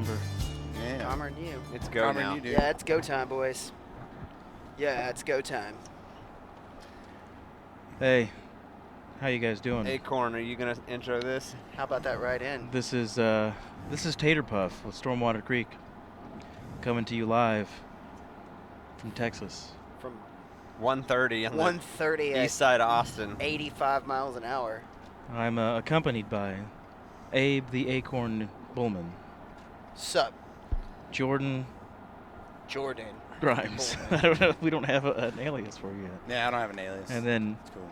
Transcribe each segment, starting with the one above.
cucumber. Yeah. Calmer than you. It's go Calmer now. than you do. Yeah, it's go time, boys. Yeah, it's go time. Hey, how you guys doing? Acorn, are you gonna intro this? How about that right in? This is Tater Puff with Stormwater Creek, coming to you live from Texas. From 1:30 on 1:30 the east side of Austin. 85 miles an hour. I'm accompanied by Abe the Acorn Bullman, Sup, Jordan Jordan. Grimes. I don't know. We don't have an alias for you yet. Yeah, I don't have an alias. And then, It's cool.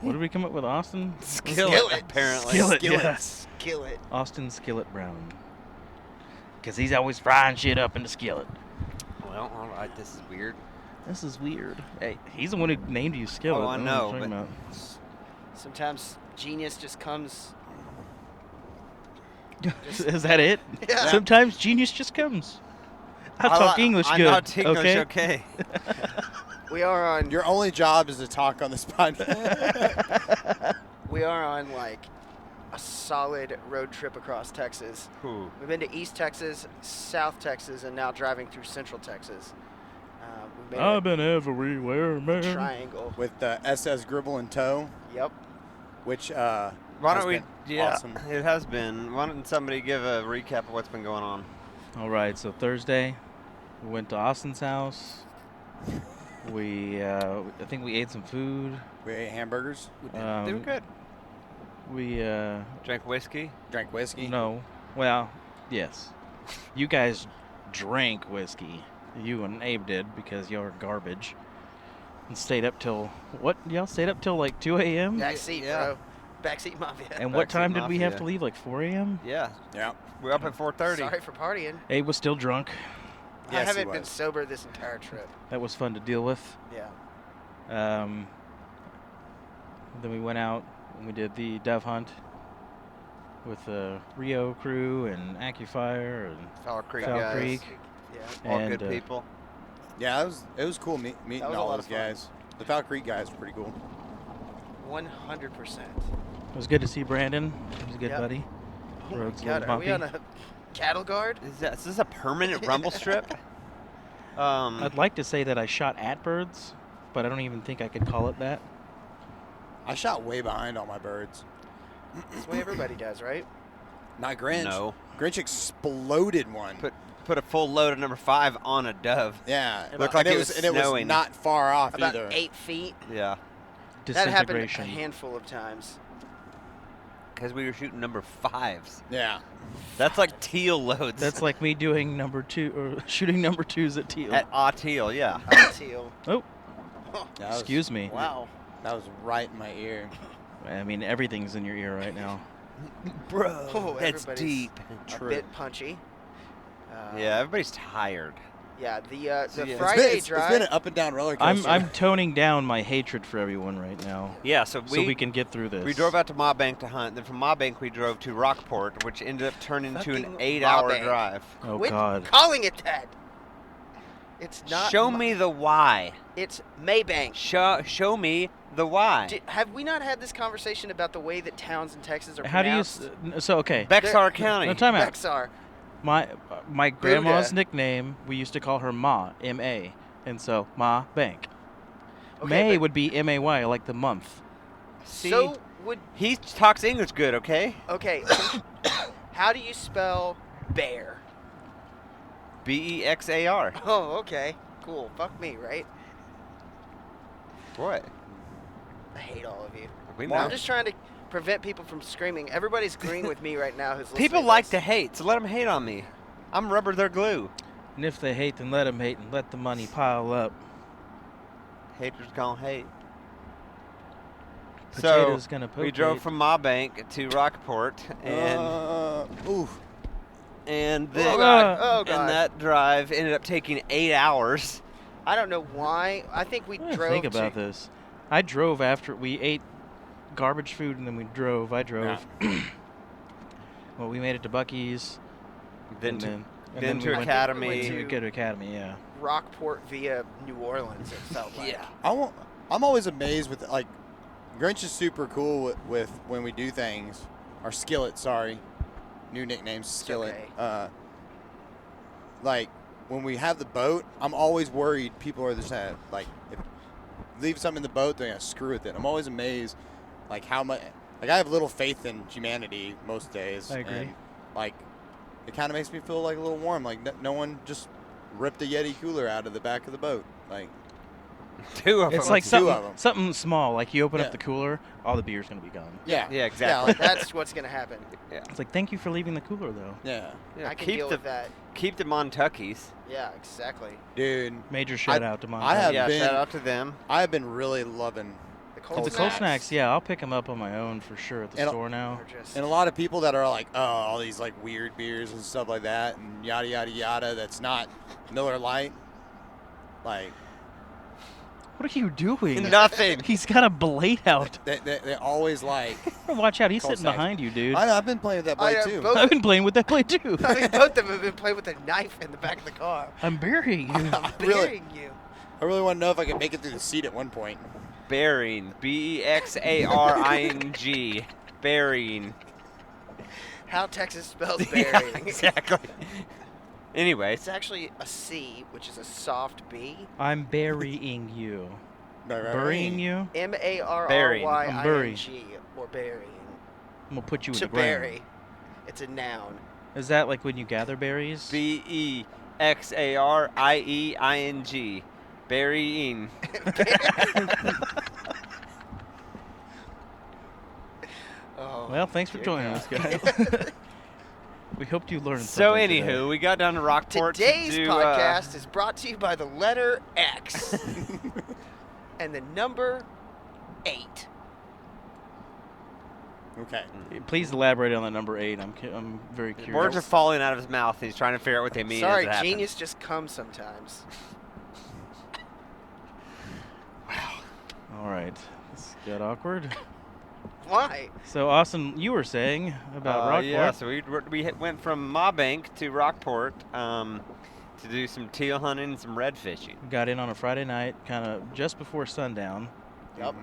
what did we come up with? Austin? Skillet, apparently. Skillet, Skillet. yeah. Skillet. Austin Skillet Brown. Because he's always frying shit up in the skillet. Well, all right, this is weird. This is weird. Hey, he's the one who named you Skillet. Oh, I don't know, what you're talking but- Sometimes genius just comes. about. Is that it? Yeah. Sometimes genius just comes. I talk English I good. talk English okay. We are on. Your only job is to talk on this podcast. We are on like a solid road trip across Texas. Ooh. We've been to East Texas, South Texas, and now driving through Central Texas. We've made I've been everywhere, a man. triangle. With SS Gribble in tow, Yep. which Why has don't we? been Yeah, awesome. it has been. Why don't somebody give a recap of what's been going on? All right, so Thursday, we went to Austin's house. I think we ate some food. We ate hamburgers, They were good. We, Drank whiskey. drank whiskey. no. Well, yes. You guys drank whiskey. You and Abe did because you're garbage. And stayed up till, what? Y'all stayed up till like 2 a.m.? Backseat, Yeah. bro. Backseat mafia. And what Backseat time did we have Mafia. to leave? Like 4 a.m.? Yeah, Yeah. we're up at 4:30. Sorry for partying. Abe was still drunk. I Yes, he haven't been was. sober this entire trip. That was fun to deal with. Yeah. Then we went out and we did the dove hunt with the Rio crew and Accufire and Foul Creek Foul guys. Creek. Yeah. All and, good people. Yeah, it was cool meeting That was a all lot those of fun. guys. The Foul Creek guys were pretty cool. 100%. It was good to see Brandon. He's a good Yep. buddy. Oh Road's a my God, little are we bumpy. on a cattle guard? Is this a permanent rumble strip? I'd like to say that I shot at birds, but I don't even think I could call it that. I shot way behind all my birds. That's the way everybody does, right? Not Grinch. No. Grinch exploded one. Put a full load of number 5 on a dove. Yeah. Looked like and it was and it was snowing. not far off About either. 8 feet. Yeah, That happened a Disintegration. handful of times. because we were shooting number 5s. Yeah. That's like teal loads. That's like me doing number 2 or shooting number 2s at teal. at teal, yeah. Teal. Oh, That was- excuse me. Wow. That was right in my ear. I mean, everything's in your ear right now. Bro, Oh, that's everybody's deep. True. A bit punchy. Yeah, everybody's tired. Yeah, the Yeah. Friday It's drive. been an up and down roller I'm coaster. toning down my hatred for everyone right now, Yeah, so so we can get through this. we drove out to Ma Bank to hunt. Then from Ma Bank we drove to Rockport, which ended up turning into an Fucking 8-hour Ma Bank. drive. Oh Quit God. calling it that. It's not. Show me the why. It's Maybank. Show me the why. Have we not had this conversation about the way that towns in Texas are How do you? pronounced? So okay. Bexar County. No, time out. Bexar. My grandma's Buddha. nickname, we used to call her Ma, M-A, and so Ma Bank. Okay, May but- would be M-A-Y, like the month. See, So would he talks English good, okay? okay. How do you spell bear? Bexar. Oh, okay. Cool. Fuck me, right? What? I hate all of you. We I'm know. just trying to prevent people from screaming. Everybody's agreeing with me right now. Who's listening People to like this. to hate, so let them hate on me. I'm rubber, they're glue. And if they hate, then let them hate and let the money pile up. Haters gonna hate. Potatoes So gonna we drove potate. from Ma Bank to Rockport, and ooh. and Oh then god. Oh god. and that drive ended up taking 8 hours. I don't know why. I think we drove. Think about to, this. I drove after we ate garbage food and then we drove. I drove. Well, we made it to Buc-ee's. Then and to then, and then then to we went Academy. went to go to Academy, yeah. Rockport via New Orleans. It felt like. Yeah. I'm always amazed with like Grinch is super cool with when we do things. Or Skillet, sorry. New nickname Skillet. okay. like when we have the boat, I'm always worried people are just gonna like if leave something in the boat, they're gonna screw with it. I'm always amazed, like how much. Like I have little faith in humanity most days. I agree. And, like it kind of makes me feel like a little warm. Like no one just ripped a Yeti cooler out of the back of the boat. Like 2 of them. It's like Two of 'em. something small. Like you open Yeah. up the cooler, all the beer's gonna be gone. yeah, Yeah, exactly. That's what's gonna happen. It's like, thank you for leaving the cooler, though. yeah, Yeah, I can keep deal the with that. keep the Montuckies. Yeah, exactly. dude. Major shout out to mine. I have Yeah, been- shout out to them. I have been really loving. The Cold cold the cold snacks. snacks, yeah, I'll pick them up on my own for sure at the And- store now. Are just And a lot of people that are like, oh, all these like weird beers and stuff like that, and yada yada yada. That's not Miller Lite. Like What are you doing? Nothing. He's got a blade out. they always like. Watch out, he's Cold sitting snacks. behind you, dude. I know, I've been playing with that blade too. both, I've been playing with that blade too. I mean, both of them have been playing with a knife in the back of the car. I'm burying you. Burying you. I really want to know if I can make it through the seat at one point. Bearing. Bexaring. Bearing. How Texas spells burying. Exactly. Anyways, It's actually a C, which is a soft B. I'm burying you. Burying you? M-A-R-R-Y-I-N-G, or burying. I'm gonna put you in To the ground. bury. It's a noun. Is that like when you gather berries? Bexareiing. Burying. Oh, Well, thanks for dear joining God. us, guys. We hoped you learned So something. anywho, today. we got down to Rockport Today's to do, podcast is brought to you by the letter X and the number 8. Okay. Please elaborate on that number 8. I'm very curious. Words are falling out of his mouth. And he's trying to figure out what they mean. Sorry, as it happens. genius just comes sometimes. All right. This got awkward. Why? So, Austin, you were saying about Rockport. Yeah, so we went from Ma Bank to Rockport to do some teal hunting and some red fishing. Got in on a Friday night, kind of just before sundown. Yep.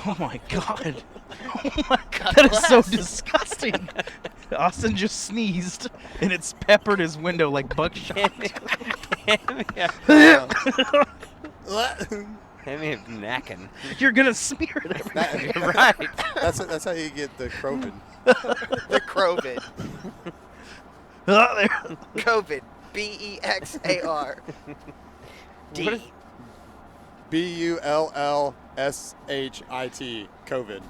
Oh my god. Oh my God that is so bless. disgusting. Austin just sneezed and it's peppered his window like buckshot. Hand me a napkin. You're gonna smear it everywhere. You're right. That's how you get the COVID. The COVID. Oh, there. COVID. B-E-X-A-R. D. What is- BULLSHIT. COVID.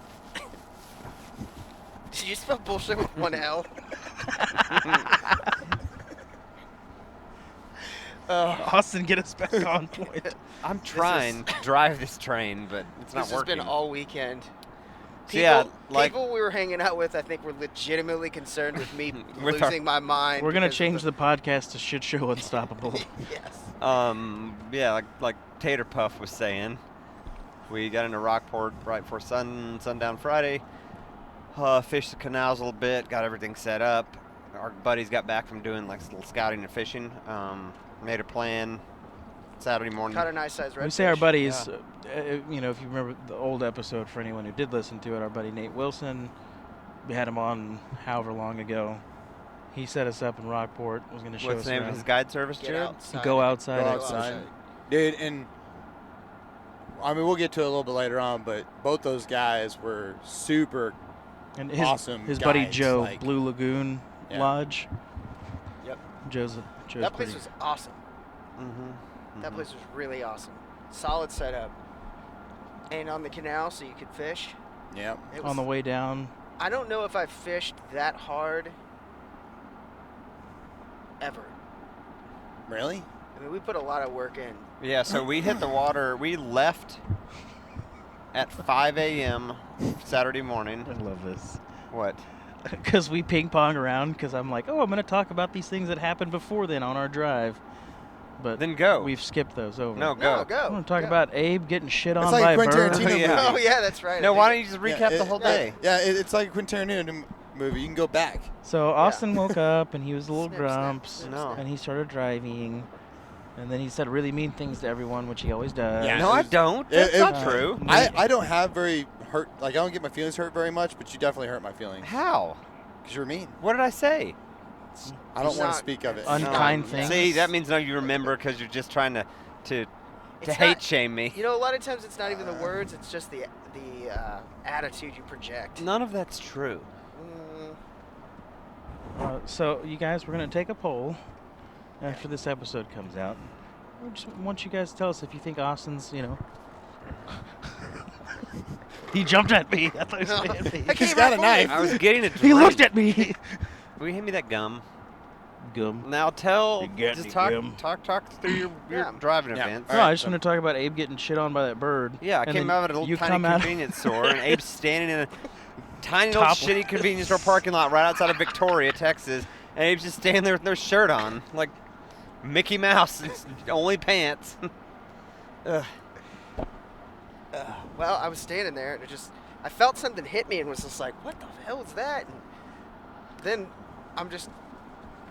Did you spell bullshit with one L? Austin, get us back on point. I'm trying to drive this train, but it's not This has working. been all weekend. So yeah, People we were hanging out with, I think, were legitimately concerned with me With our- losing my mind. We're gonna because of change the podcast to Shit Show Unstoppable. Yes. Yeah, like Tater Puff was saying, we got into Rockport right before sundown Friday. Fished the canals a little bit, got everything set up. Our buddies got back from doing like a little scouting and fishing. Made a plan Saturday morning. Caught a nice sized redfish. We say our buddies, if you remember the old episode for anyone who did listen to it, our buddy Nate Wilson, we had him on however long ago. He set us up in Rockport, was going to show What's us the name of around. his guide service, Get Jared? outside. Go outside. Go Expo. outside. Dude, and I mean, we'll get to it a little bit later on, but both those guys were super And his, awesome his buddy guides, Joe, like- Blue Lagoon Yeah. Lodge. Yep. Joe's That place pretty- was awesome. Mm-hmm. That place was really awesome. Solid setup. And on the canal, so you could fish. Yeah. It was, on the way down. I don't know if I've fished that hard ever. Really? I mean, we put a lot of work in. Yeah, so we hit the water. We left at 5 a.m. Saturday morning. I love this. What? Because we ping pong around, because I'm like, oh, I'm going to talk about these things that happened before then on our drive. But Then go. we've skipped those over. No, No, go. go. I want to talk go. about Abe getting shit on It's by like a Quentin bird. Tarantino Yeah. movie. Oh, yeah, that's right. No, I why think don't you just recap the whole day? Yeah, it's like a Quentin Tarantino movie. You can go back. So Austin woke up and he was a little Snip, snip, grumps, snip, No. and he started driving, and then he said really mean things to everyone, which he always does. Yeah. No, I don't. It- That's it- not true. I don't have very hurt. Like I don't get my feelings hurt very much, but you definitely hurt my feelings How? because you're mean. What did I say? I don't want not- to speak of it. Unkind Yeah. things. See, that means now you remember because you're just trying to It's hate not- shame me. You know, a lot of times it's not even the words; it's just the attitude you project. None of that's true. So you guys, we're gonna take a poll after this episode comes out. I just want you guys to tell us if you think Austin's, He jumped at me. I thought he was gonna hit me. I He's came got right a for knife. you. I was getting a drink. He looked at me. Will you hand me that gum? Gum. Now tell. You got Just me, talk, Gum. talk through your Yeah. driving Yeah. events. All No, right, I just so- want to talk about Abe getting shit on by that bird. Yeah, I and came then out of a little you tiny come out- convenience store, and Abe's standing in a tiny little Topless. shitty convenience store parking lot right outside of Victoria, Texas, and Abe's just standing there with no shirt on, like Mickey Mouse, it's only pants. Ugh. Well, I was standing there, and I felt something hit me, and was just like, "What the hell is that?" And then I'm just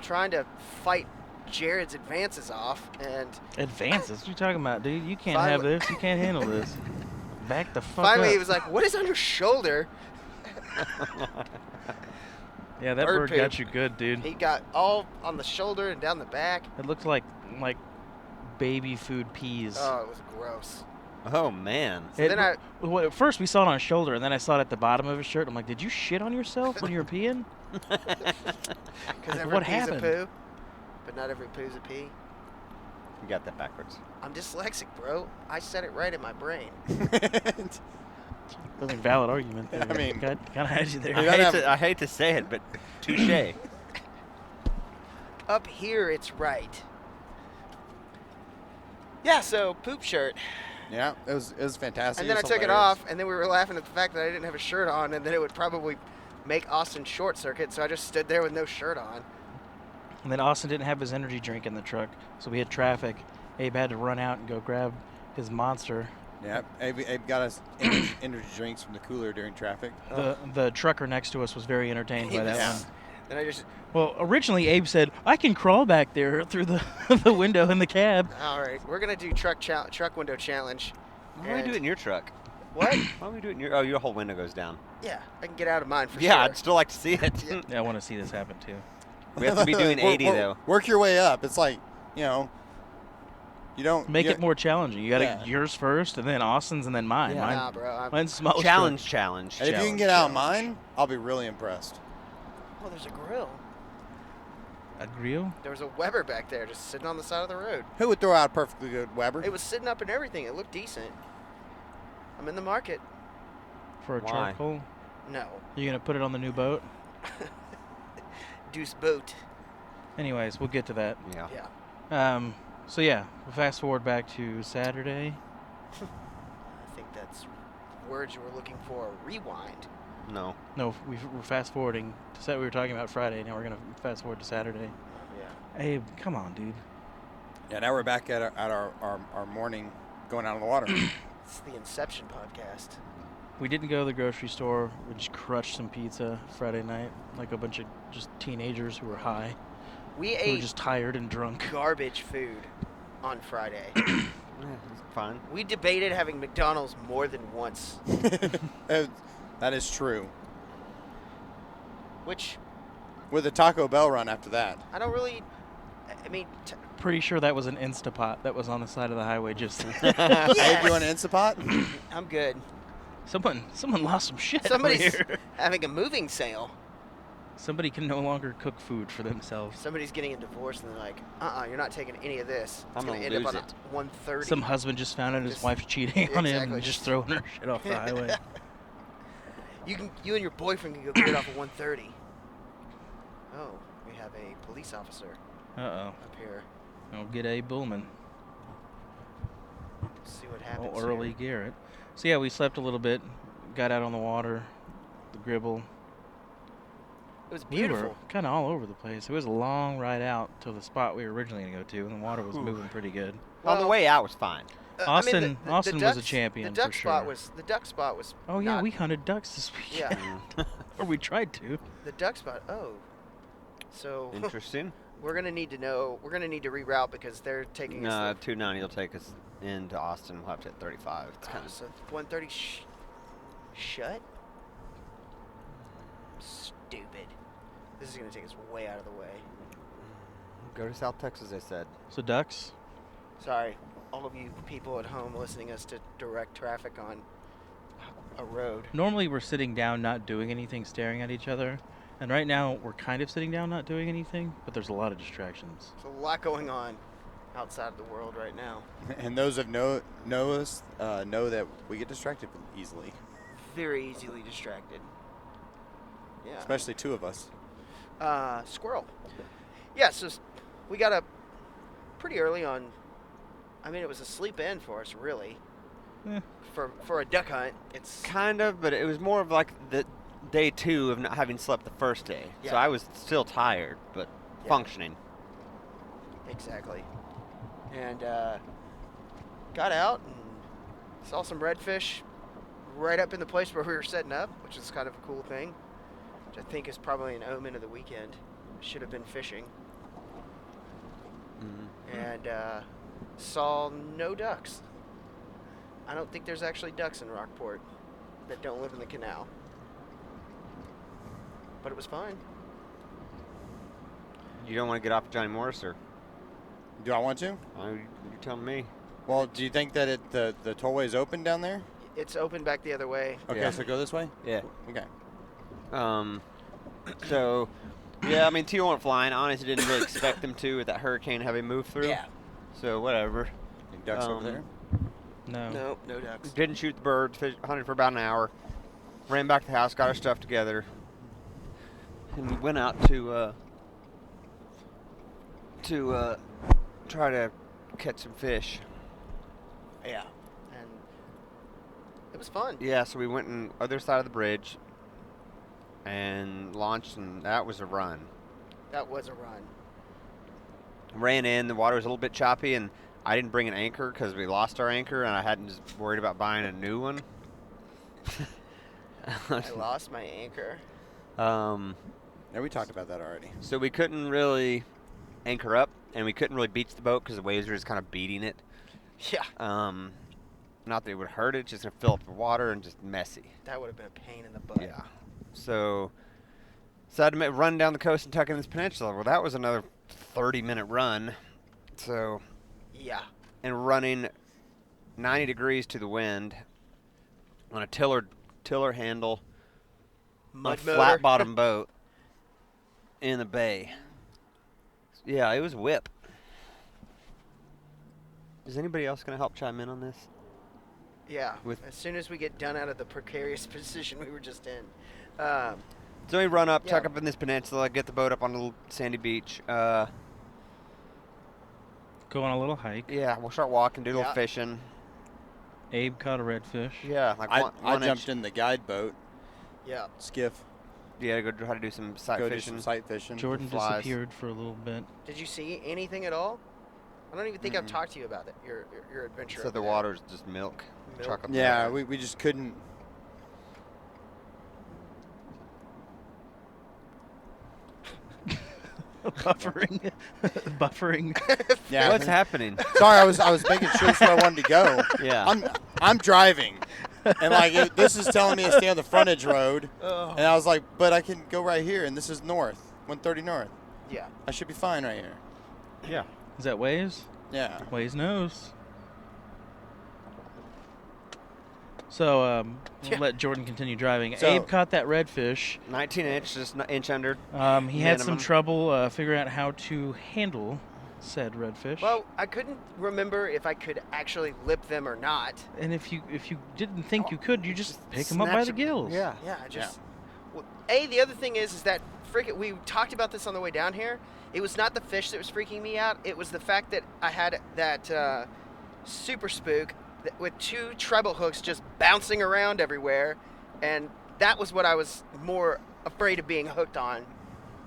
trying to fight Jared's advances off, and Advances? What are you talking about, dude? You can't have Finally- this. You can't handle this. Back the fuck finally up. he was like, "What is on your shoulder?" Yeah, that Bird bird poop. got you good, dude. He got all on the shoulder and down the back. It looked like baby food peas. Oh, it was gross. Oh man. So then well, at first we saw it on his shoulder, and then I saw it at the bottom of his shirt. I'm like, did you shit on yourself when you were peeing? Because every what pee's happened? a poo, but not every poo's a pee. You got that backwards. I'm dyslexic, bro. I said it right in my brain. That's a valid argument. There. I mean- kind of had you there. You gotta have- I hate to say it, but touche. Up here, it's right. Yeah, so poop shirt. Yeah, it was fantastic. And then I was took it hilarious. off, and then we were laughing at the fact that I didn't have a shirt on, and then it would probably make Austin short circuit, so I just stood there with no shirt on. And then Austin didn't have his energy drink in the truck, so we had traffic. Abe had to run out and go grab his monster. Yeah, Abe got us energy drinks from the cooler during traffic. The trucker next to us was very entertained by that Yeah. one. Then I just, Well, originally Abe said, I can crawl back there through the, the window in the cab. all right, we're gonna do truck window challenge. Why don't we do it in your truck? What? Why don't we do it in your? Oh, your whole window goes down. Yeah, I can get out of mine for Yeah, sure. I'd still like to see it. Yeah, I want to see this happen too. We have to be doing 80 though. Work your way up. It's like, you don't Make it more challenging. You got to Yeah. yours first, and then Austin's, and then mine. Yeah. Nah, bro. Mine's small. Challenge. And if you can challenge, get out of mine, I'll be really impressed. Oh, there's a grill. A grill? There was a Weber back there just sitting on the side of the road. Who would throw out a perfectly good Weber? It was sitting up and everything. It looked decent. I'm in the market. For a Why? charcoal? No. You going to put it on the new boat? Deuce boat. Anyways, we'll get to that. Yeah. Yeah. So yeah, we'll fast forward back to Saturday. I think that's words you were looking for. Rewind. No. No, we're fast forwarding. We were talking about Friday. Now we're going to fast forward to Saturday. Yeah. Abe, come on, dude. Yeah, now we're back at our morning going out on the water. It's the Inception podcast. We didn't go to the grocery store. We just crushed some pizza Friday night, like a bunch of just teenagers who were high, We who were ate just tired and drunk. garbage food on Friday. Yeah, it's fine. We debated having McDonald's more than once, That is true. which With a Taco Bell run after that. I don't really. I mean, Pretty sure that was an Instapot that was on the side of the highway. Just Abe, you want an Instapot? I'm good. someone lost some shit. over Somebody's here. having a moving sale. Somebody can no longer cook food for themselves. Somebody's getting a divorce, and they're like, you're not taking any of this. It's I'm gonna gonna end up lose on it." a 130. Some husband just found out his Just- wife's cheating on him exactly, and just just- throwing her shit off the highway. You and your boyfriend can go get it off at 130. Oh, we have a police officer Uh-oh. up here. I'll get Abe Bullman. Let's see what happens. Oh, Early Garrett. So yeah, we slept a little bit, got out on the water, the gribble. Here. It was We beautiful. were kind of all over the place. It was a long ride out to the spot we were originally going to go to, and the water was Ooh. moving pretty good. On the Well, way out was fine. Austin was a ducks- champion The duck for spot sure. was the duck spot was. Oh yeah, not- we hunted ducks this weekend. Yeah, Or we tried to. the duck spot. Oh, so Interesting. we're gonna need to know. We're gonna need to reroute because they're taking No, us. 290 will take us into Austin. We'll have to hit 35. It's kind of So 130. Shut. Stupid. This is going to take us way out of the way. Go to South Texas, they said. So ducks. Sorry, all of you people at home listening us to direct traffic on a road. Normally we're sitting down, not doing anything, staring at each other. And right now we're kind of sitting down, not doing anything, but there's a lot of distractions. There's a lot going on outside of the world right now. And those that know us know that we get distracted easily, Very easily distracted. Yeah. especially two of us. Squirrel. Yeah, so we got up pretty early on. I mean, it was a sleep in for us, really. Eh. For a duck hunt, it's Kind of, but it was more of like the day 2 of not having slept the first day. Yeah. So I was still tired, but Yeah. functioning. exactly. And got out and saw some redfish right up in the place where we were setting up, which is kind of a cool thing, which I think is probably an omen of the weekend. Should have been fishing. Mm-hmm. And saw no ducks. I don't think there's actually ducks in Rockport that don't live in the canal. But it was fine. You don't want to get off of Johnny Morris, or Do I want to? you're telling me. Well, do you think that the tollway is open down there? It's open back the other way. Okay, Yeah. so go this way? Yeah. Okay. So, yeah, I mean, Teal went flying. I honestly didn't really expect them to with that hurricane having moved through. Yeah. So, whatever. Any ducks over there? No. No, no ducks. Didn't shoot the birds, hunted for about an hour. Ran back to the house, got our stuff together. And we went out to try to catch some fish. Yeah. And it was fun. Yeah, so we went on the other side of the bridge and launched, and that was a run. That was a run. Ran in, the water was a little bit choppy, and I didn't bring an anchor because we lost our anchor, and I hadn't just worried about buying a new one. I lost my anchor. Yeah, we talked about that already. So we couldn't really anchor up, and we couldn't really beach the boat because the waves were just kind of beating it. Yeah. Not that it would hurt it, just gonna fill up the water and just messy. That would have been a pain in the butt. Yeah. So I had to run down the coast and tuck in this peninsula. Well, that was another 30-minute run. So, Yeah. and running 90 degrees to the wind on a tiller handle on a Mud motor. flat bottom boat in the bay. Yeah, it was whip. Is anybody else going to help chime in on this? Yeah. With- As soon as we get done out of the precarious position we were just in. So we run up, Yeah. tuck up in this peninsula, get the boat up on a little sandy beach. Go on a little hike. Yeah, we'll start walking, do a little Yeah. fishing. Abe caught a redfish. Yeah, like I one jumped inch. in the guide boat, Yeah. skiff, Yeah, go try to do some sight go do fishing. some sight fishing. Jordan flies. disappeared for a little bit. Did you see anything at all? I don't even think I've Mm-mm. talked to you about it. Your adventure. So over the there. water's just milk. Milk. Chocolate Yeah, milk. we just couldn't. Buffering. Buffering. Yeah. What's happening? Sorry, I was making sure that's where I wanted to go. Yeah. I'm driving, and like this is telling me to stay on the frontage road, Oh. and I was like, but I can go right here, and this is north, 130 north. Yeah. I should be fine right here. Yeah. Is that Waze? Yeah. Waze knows. So, Yeah. we'll let Jordan continue driving. So- Abe caught that redfish. 19 inch, just an inch under. He had some Minimum. trouble figuring out how to handle said redfish. Well, I couldn't remember if I could actually lip them or not. and if you didn't think you could, you just pick them up by Snatch the 'em. gills. Yeah. Yeah, I just. Well, the other thing is that we talked about this on the way down here. It was not the fish that was freaking me out. It was the fact that I had that super spook with two treble hooks just bouncing around everywhere, and that was what I was more afraid of being hooked on,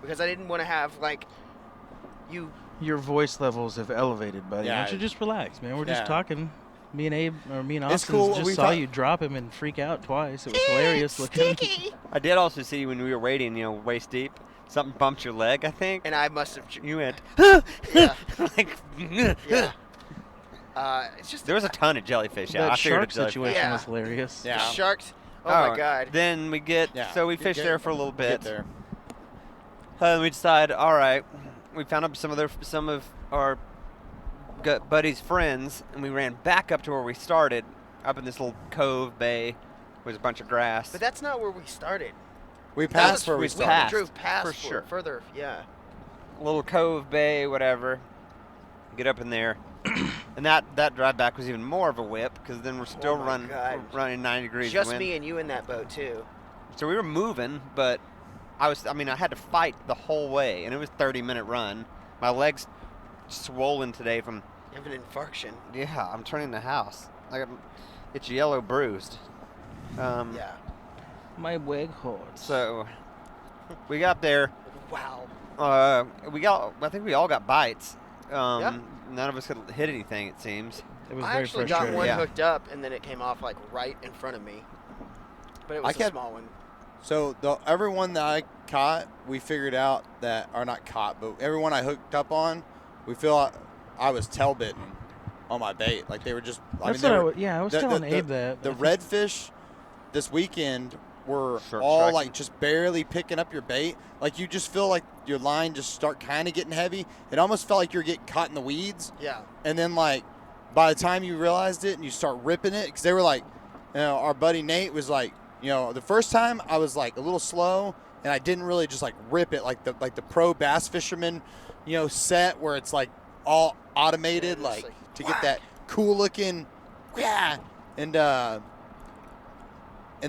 because I didn't want to have like you. Your voice levels have elevated, buddy. Why Yeah. don't you just relax, man? We're just Yeah. talking. Me and Abe, or me and It's Austin, cool. just We saw talk- you drop him and freak out twice. It was hilarious looking. Sticky. I did also see when we were waiting, waist deep, something bumped your leg, I think. And I must have. You went, Yeah. like, Yeah. It's just there was a ton of jellyfish. Yeah, I That figured a shark jellyfish. situation Yeah. was hilarious. the Yeah. sharks. Oh my god. Then we get, Yeah. so we fished there for a little Get bit. there. We decide, all right, we found up some of our buddies' friends, and we ran back up to where we started, up in this little cove bay with a bunch of grass. But that's not where we started. We That passed was- where we we started. passed. Drove past for sure. further. Yeah. Little cove bay, whatever. Get up in there, and that drive back was even more of a whip because then we're still my running God. 90 degrees Just wind. me and you in that boat too. So we were moving, but I had to fight the whole way, and it was a 30-minute run. My legs swollen today from. You have an infarction. Yeah, I'm turning the house. It's yellow bruised. Yeah. My wig hurts. So we got there. Wow. I think we all got bites. Yep. None of us could hit anything, it seems. It was I very actually got frustrating. one Yeah. hooked up, and then it came off like right in front of me. But it was I a kept- small one. So everyone that I caught, we figured out that, or not caught, but everyone I hooked up on, we feel I was tail bitten on my bait. Like they were just. That's I mean, what I was telling Abe that. The redfish this weekend were Short all striking. like just barely picking up your bait. Like you just feel like your line just start kind of getting heavy. It almost felt like you're getting caught in the weeds. Yeah. And then like by the time you realized it and you start ripping it, because they were like, our buddy Nate was like, the first time I was like a little slow and I didn't really just like rip it like the pro bass fisherman, set where it's like all automated, Yeah, just like like to whack. get that cool looking, yeah, and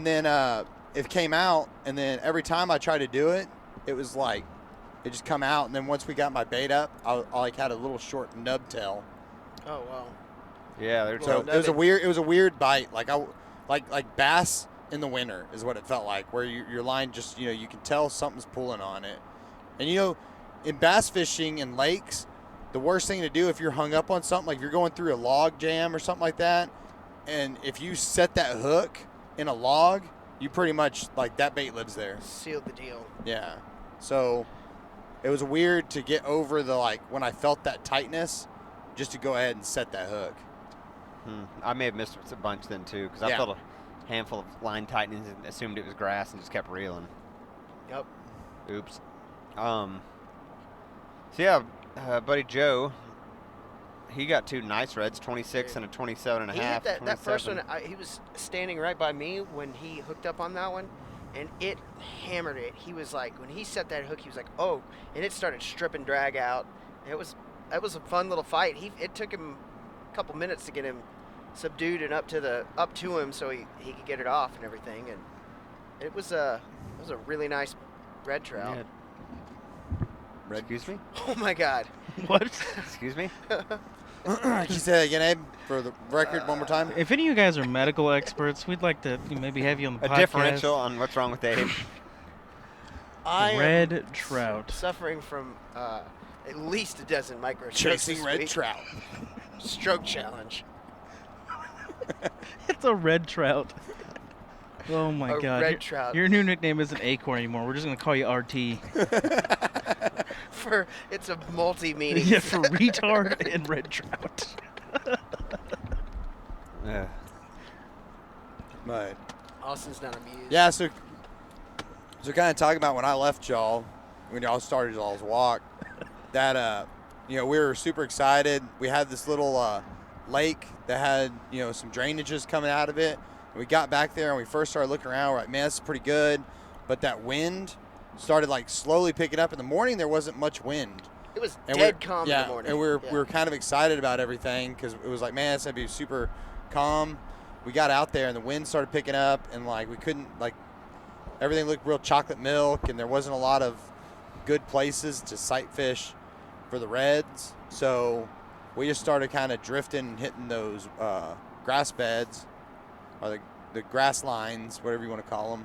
then it came out, and then every time I tried to do it, it was like it just come out, and then once we got my bait up, I like had a little short nub tail. Oh wow. Yeah, they're So Well, it was a weird bite, like bass in the winter is what it felt like, where your line just you can tell something's pulling on it, and in bass fishing in lakes, the worst thing to do if you're hung up on something, like if you're going through a log jam or something like that, and if you set that hook in a log, you pretty much like that bait lives there. Sealed the deal. Yeah. So it was weird to get over the when I felt that tightness, just to go ahead and set that hook. I may have missed a bunch then too, because I Yeah. felt a handful of line tightenings and assumed it was grass and just kept reeling. Yep. Oops. So yeah, buddy Joe, he got two nice reds, 26 and a 27 and a He half. hit that first 27. one. He was standing right by me when he hooked up on that one, and it hammered it. He was like, when he set that hook, he was like, oh, and it started stripping drag out. That was a fun little fight. It took him a couple minutes to get him subdued and up to him so he could get it off and everything. And it was a really nice red trout. Yeah. Excuse me? Oh my God. What? Excuse me? Can you say that again, Abe, for the record one more time? If any of you guys are medical experts, we'd like to maybe have you on the A podcast. differential on what's wrong with Dave. I am Red trout. suffering from at least a dozen microstrokes Chasing this red week. trout. Stroke challenge. It's a red trout. Oh my A God. red trout. Your new nickname isn't Acorn anymore. We're just gonna call you RT. It's a multi-meaning. Yeah, for retard and red trout. Yeah. But Austin's not amused. yeah, so kind of talking about when I left y'all, when y'all started y'all's walk, that we were super excited. We had this little lake that had some drainages coming out of it. And we got back there and we first started looking around. We're like, man, this is pretty good. But that wind started slowly picking up. In the morning, there wasn't much wind. It was And dead calm yeah, in the morning. and we Yeah. were kind of excited about everything because it was like, man, it's gonna be super calm. We got out there and the wind started picking up, and we couldn't everything looked real chocolate milk, and there wasn't a lot of good places to sight fish for the reds. So we just started kind of drifting and hitting those grass beds or the grass lines, whatever you want to call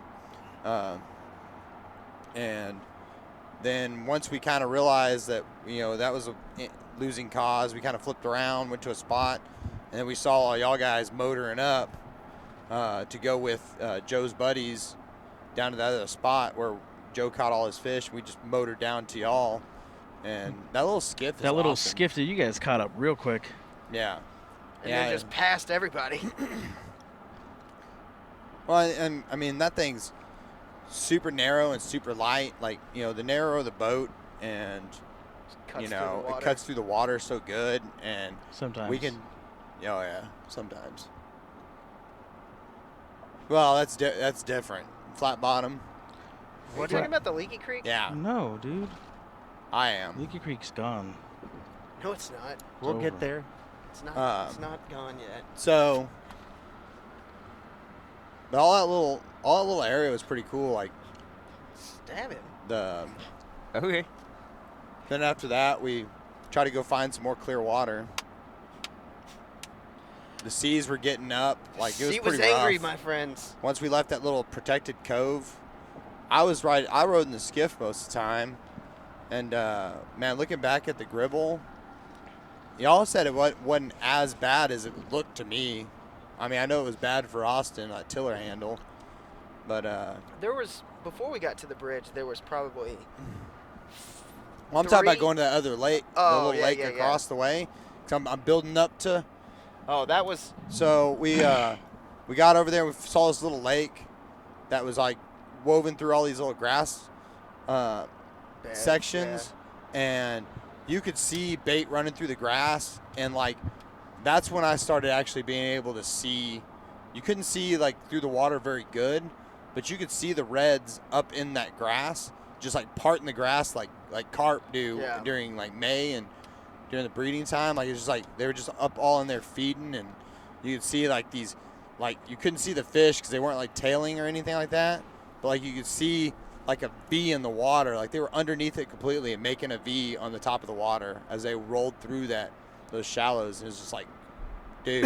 them, and then once we kind of realized that that was a losing cause, we kind of flipped around, went to a spot, and then we saw all y'all guys motoring up to go with Joe's buddies down to that other spot where Joe caught all his fish. We just motored down to y'all, and that little skiff is That little awesome. skiff that you guys caught up real quick. Yeah. And yeah. then just passed everybody. Well, and I mean, that thing's super narrow and super light. Like, the narrower the boat, and Cuts through the it water. cuts through the water so good, and Sometimes. we can. Oh yeah, sometimes. Well, that's different. Flat bottom. Are you talking about the Leaky Creek? Yeah, No, dude. I am. Leaky Creek's gone. No, it's not. We'll over. get there. It's not. It's not gone yet. So, but all that little area was pretty cool. Like Stab him. Okay. then after that, we tried to go find some more clear water. The seas were getting up. Like, it was She pretty was angry, rough. my friends. Once we left that little protected cove, I rode in the skiff most of the time, and man, looking back at the Gribble, y'all said it wasn't as bad as it looked to me. I mean, I know it was bad for Austin, that tiller handle, but There was, before we got to the bridge, there was probably well, I'm talking about 3. going to the other lake, Oh, the little yeah, lake yeah, across the way. 'Cause I'm building up to. Oh, that was. So we got over there. We saw this little lake that was like woven through all these little grass Bad, sections, and you could see bait running through the grass, and like that's when I started actually being able to see. You couldn't see like through the water very good, but you could see the reds up in that grass, just like parting the grass like carp do Yeah. during like May and during the breeding time. Like, it's just like they were just up all in there feeding, and you could see like these, like you couldn't see the fish because they weren't like tailing or anything like that, but like you could see like a V in the water, like they were underneath it completely and making a V on the top of the water as they rolled through those shallows. And it was just like, dude.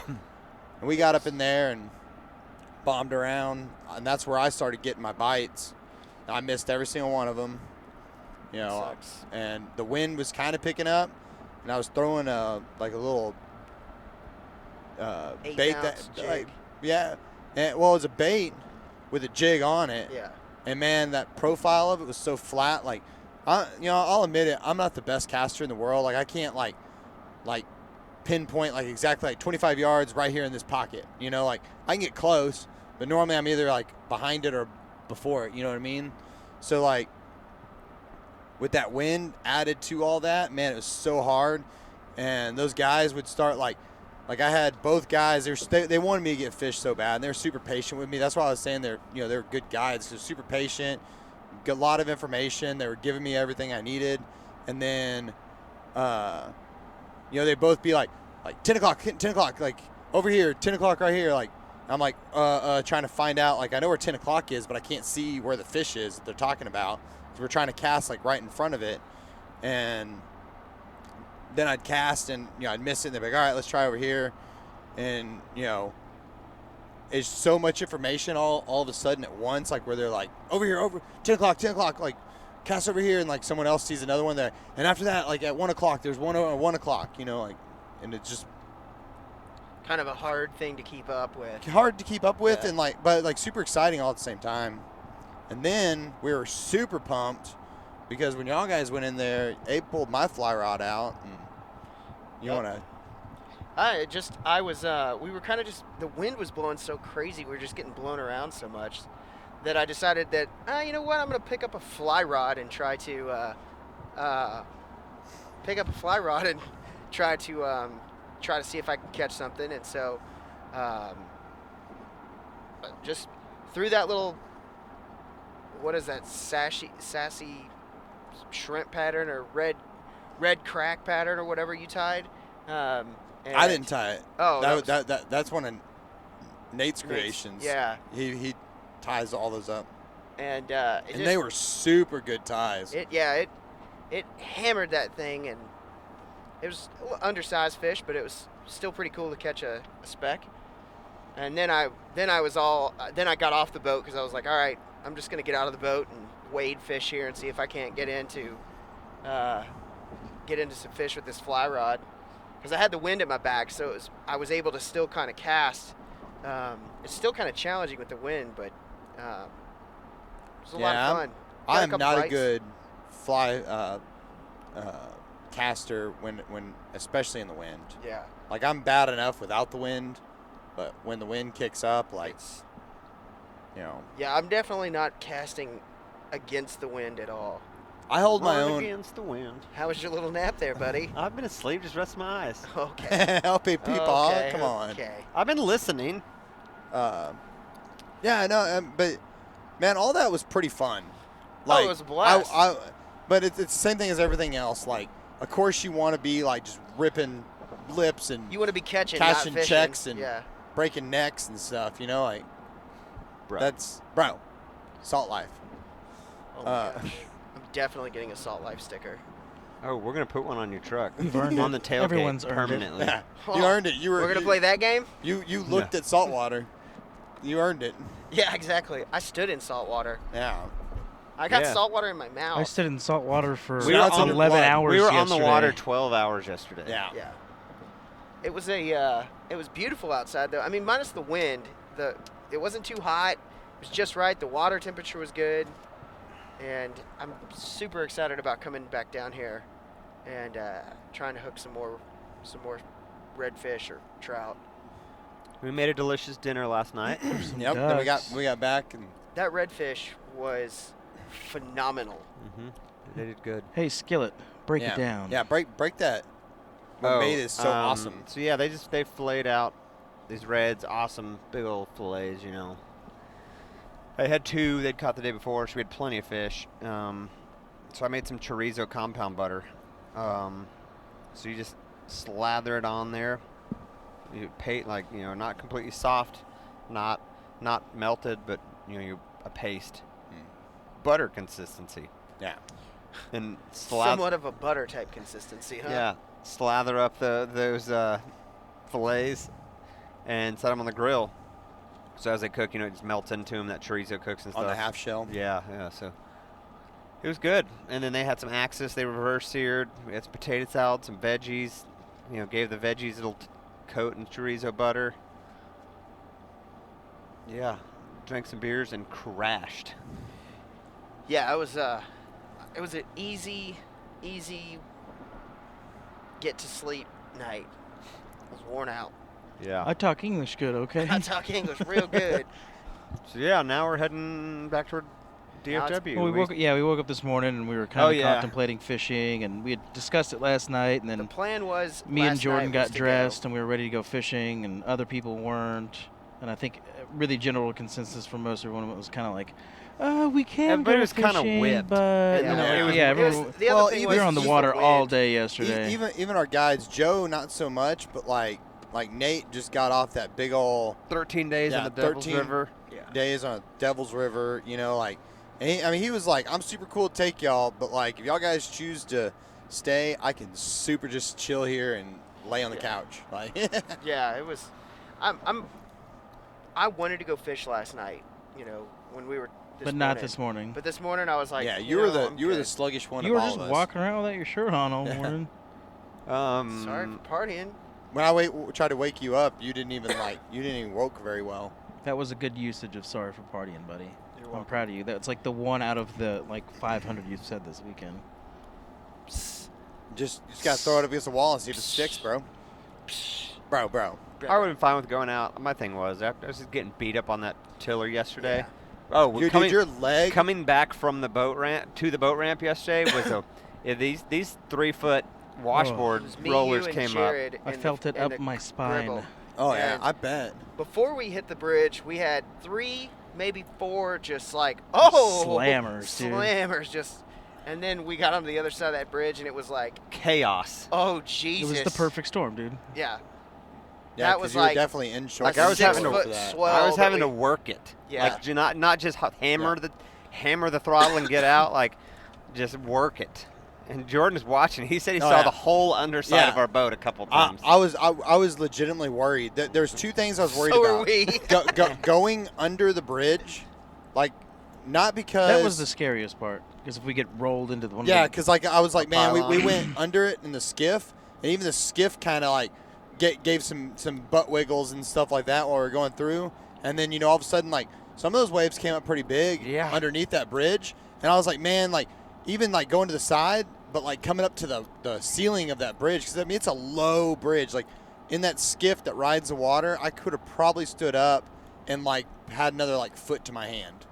And we got up in there and bombed around, and that's where I started getting my bites. I missed every single one of them, Sucks. and the wind was kind of picking up, and I was throwing a little bait Eighth-ounce jig. yeah, and, well, it was a bait with a jig on it. Yeah. And man, that profile of it was so flat. Like, I'll admit it. I'm not the best caster in the world. Like, I can't like pinpoint like exactly like 25 yards right here in this pocket. Like I can get close, but normally I'm either like behind it or before it. You know what I mean? So like with that wind added to all that, man, it was so hard. And those guys would start like I had both guys. They wanted me to get fish so bad, and they were super patient with me. That's why I was saying they're good guides. They're super patient, got a lot of information. They were giving me everything I needed, and then, they'd both be like 10 o'clock, like over here, 10 o'clock right here. Like I'm like trying to find out. Like I know where 10 o'clock is, but I can't see where the fish is that they're talking about. So we're trying to cast like right in front of it, and then I'd cast and I'd miss it, and they'd be like, all right, let's try over here. And it's so much information all of a sudden at once, like where they're like over here, over 10 o'clock, like cast over here, and like someone else sees another one there, and after that, like at 1 o'clock, there's one at 1 o'clock, like, and it's just Kind of a hard thing to keep up with. hard to keep up with, Yeah. and but super exciting all at the same time. And then we were super pumped because when y'all guys went in there, Abe pulled my fly rod out, and you Yep. want to. We were kind of just, the wind was blowing so crazy, we were just getting blown around so much that I decided that, you know what, I'm going to pick up a fly rod and try to see if I can catch something. And so just threw that little, what is that, sassy shrimp pattern or red crack pattern or whatever you tied. I didn't tie it. Oh, That's one of Nate's creations. Yeah, He ties all those up, and they were super good ties. It hammered that thing, and it was a little undersized fish, but it was still pretty cool to catch a speck. And then I got off the boat because I was like, all right, I'm just gonna get out of the boat and wade fish here and see if I can't get into some fish with this fly rod, because I had the wind at my back, so I was able to still kind of cast. It's still kind of challenging with the wind, but it was a lot of fun. Got I'm couple not a bites. good fly caster when especially in the wind. Yeah. Like I'm bad enough without the wind, but when the wind kicks up, like You know, Yeah, I'm definitely not casting against the wind at all. I hold my Run own. against the wind. How was your little nap there, buddy? I've been asleep, just resting my eyes. Okay. Help me, people. Okay, Come on. Okay. I've been listening. Yeah, I know, but man, all that was pretty fun. Oh, it was a blast. But it's the same thing as everything else. Like, of course, you want to be like just ripping lips and You want to be catching, cashing not fishing. checks and yeah. breaking necks and stuff. You know, like Bro. that's salt life. Oh my gosh. I'm definitely getting a Salt Life sticker. Oh, we're gonna put one on your truck. You've earned on it. the tailgate Everyone's earned it. permanently. Yeah, Oh, you earned it. We're gonna play that game? You looked at saltwater. You earned it. Yeah, exactly. I stood in salt water. Yeah. I got Yeah. salt water in my mouth. I stood in salt water for We were on 11 blood. hours We were on yesterday. the water 12 hours yesterday. Yeah. Yeah. It was it was beautiful outside though. I mean, minus the wind. It wasn't too hot. It was just right. The water temperature was good. And I'm super excited about coming back down here and trying to hook some more redfish or trout. We made a delicious dinner last night. Yep. Then Ducks. we got back and That redfish was phenomenal. They did good. Hey, Skillet, break yeah. it down. Yeah, break that. What bait is so awesome. So yeah, they filleted out these reds, awesome big old fillets, you know. I had 2 they'd caught the day before, so we had plenty of fish. So I made some chorizo compound butter. So you just slather it on there. You not completely soft, not melted, but a paste. Butter consistency. Yeah. And Somewhat of a butter type consistency, huh? yeah, slather up those fillets and set them on the grill. So as they cook, it just melts into them. That chorizo cooks and stuff. On the half shell. Yeah. So it was good. And then they had some axis. They reverse seared. We had some potato salad, some veggies. Gave the veggies a little coat in chorizo butter. Yeah. Drank some beers and crashed. Yeah, it was an easy get to sleep night. I was worn out. Yeah. I talk English good, okay? I talk English real good. So yeah, now we're heading back toward DFW. Well, we woke up this morning and we were kind Oh, of yeah. contemplating fishing, and we had discussed it last night, and The then plan was me and last Jordan night got was to dressed go. and we were ready to go fishing, and other people weren't. And I think really general consensus from most everyone was kind of like, we can Everybody go was kinda fishing, whipped. but Yeah. you know, Yeah. It was- everyone, the other Well, thing even- we was were on the just water wind. all day yesterday. Even our guides, Joe, not so much, but like Nate just got off that big old 13 days Yeah, on the Devil's 13 River. Yeah. days on a Devil's River, and he was like, I'm super cool to take y'all, but like if y'all guys choose to stay, I can super just chill here and lay on the couch. Like Yeah, it was. I wanted to go fish last night. When we were. but not this morning. But this morning I was like, yeah, you were the I'm you were the good. sluggish one You were of all just of us. walking around without your shirt on all Yeah. morning. Sorry for partying. When I tried to wake you up, you didn't even woke very well. That was a good usage of sorry for partying, buddy. You're I'm welcome. proud of you. That's like the one out of the 500 you've said this weekend. Just gotta throw it up against the wall and see if it sticks, bro. Bro. I would have been fine with going out. My thing was, I was just getting beat up on that tiller yesterday. Yeah. Oh, Dude, your leg. coming back from the boat ramp to the boat ramp yesterday was these 3-foot washboard It was me, rollers you, and came up. Jared I and felt the, it and up the my spine. gribble. Oh yeah, And I bet. Before we hit the bridge, we had 3, maybe 4, just like Slammers, dude. slammers, just. And then we got on the other side of that bridge, and it was like, Chaos. oh It Jesus! was the perfect storm, dude. Yeah, Yeah, that 'cause was you were like definitely in short. Like I was having to- 6-foot for that. swell. I was that having we- to work it. Yeah. Like not just hammer the throttle and get out. Like just work it. And Jordan is watching. He said he Oh, saw yeah. the whole underside Yeah. of our boat a couple I times. was legitimately worried. There's 2 things I was worried So about. are we. Going under the bridge, like not because That was the scariest part, because if we get rolled into one yeah, of the because like I was like, man, we pylon. went under it in the skiff, and even the skiff kind of like gave some butt wiggles and stuff like that while we were going through, and then all of a sudden like some of those waves came up pretty big Yeah. underneath that bridge, and I was like, man, like even like going to the side, but like coming up to the ceiling of that bridge, because I mean it's a low bridge, like in that skiff that rides the water, I could have probably stood up and like had another like foot to my hand.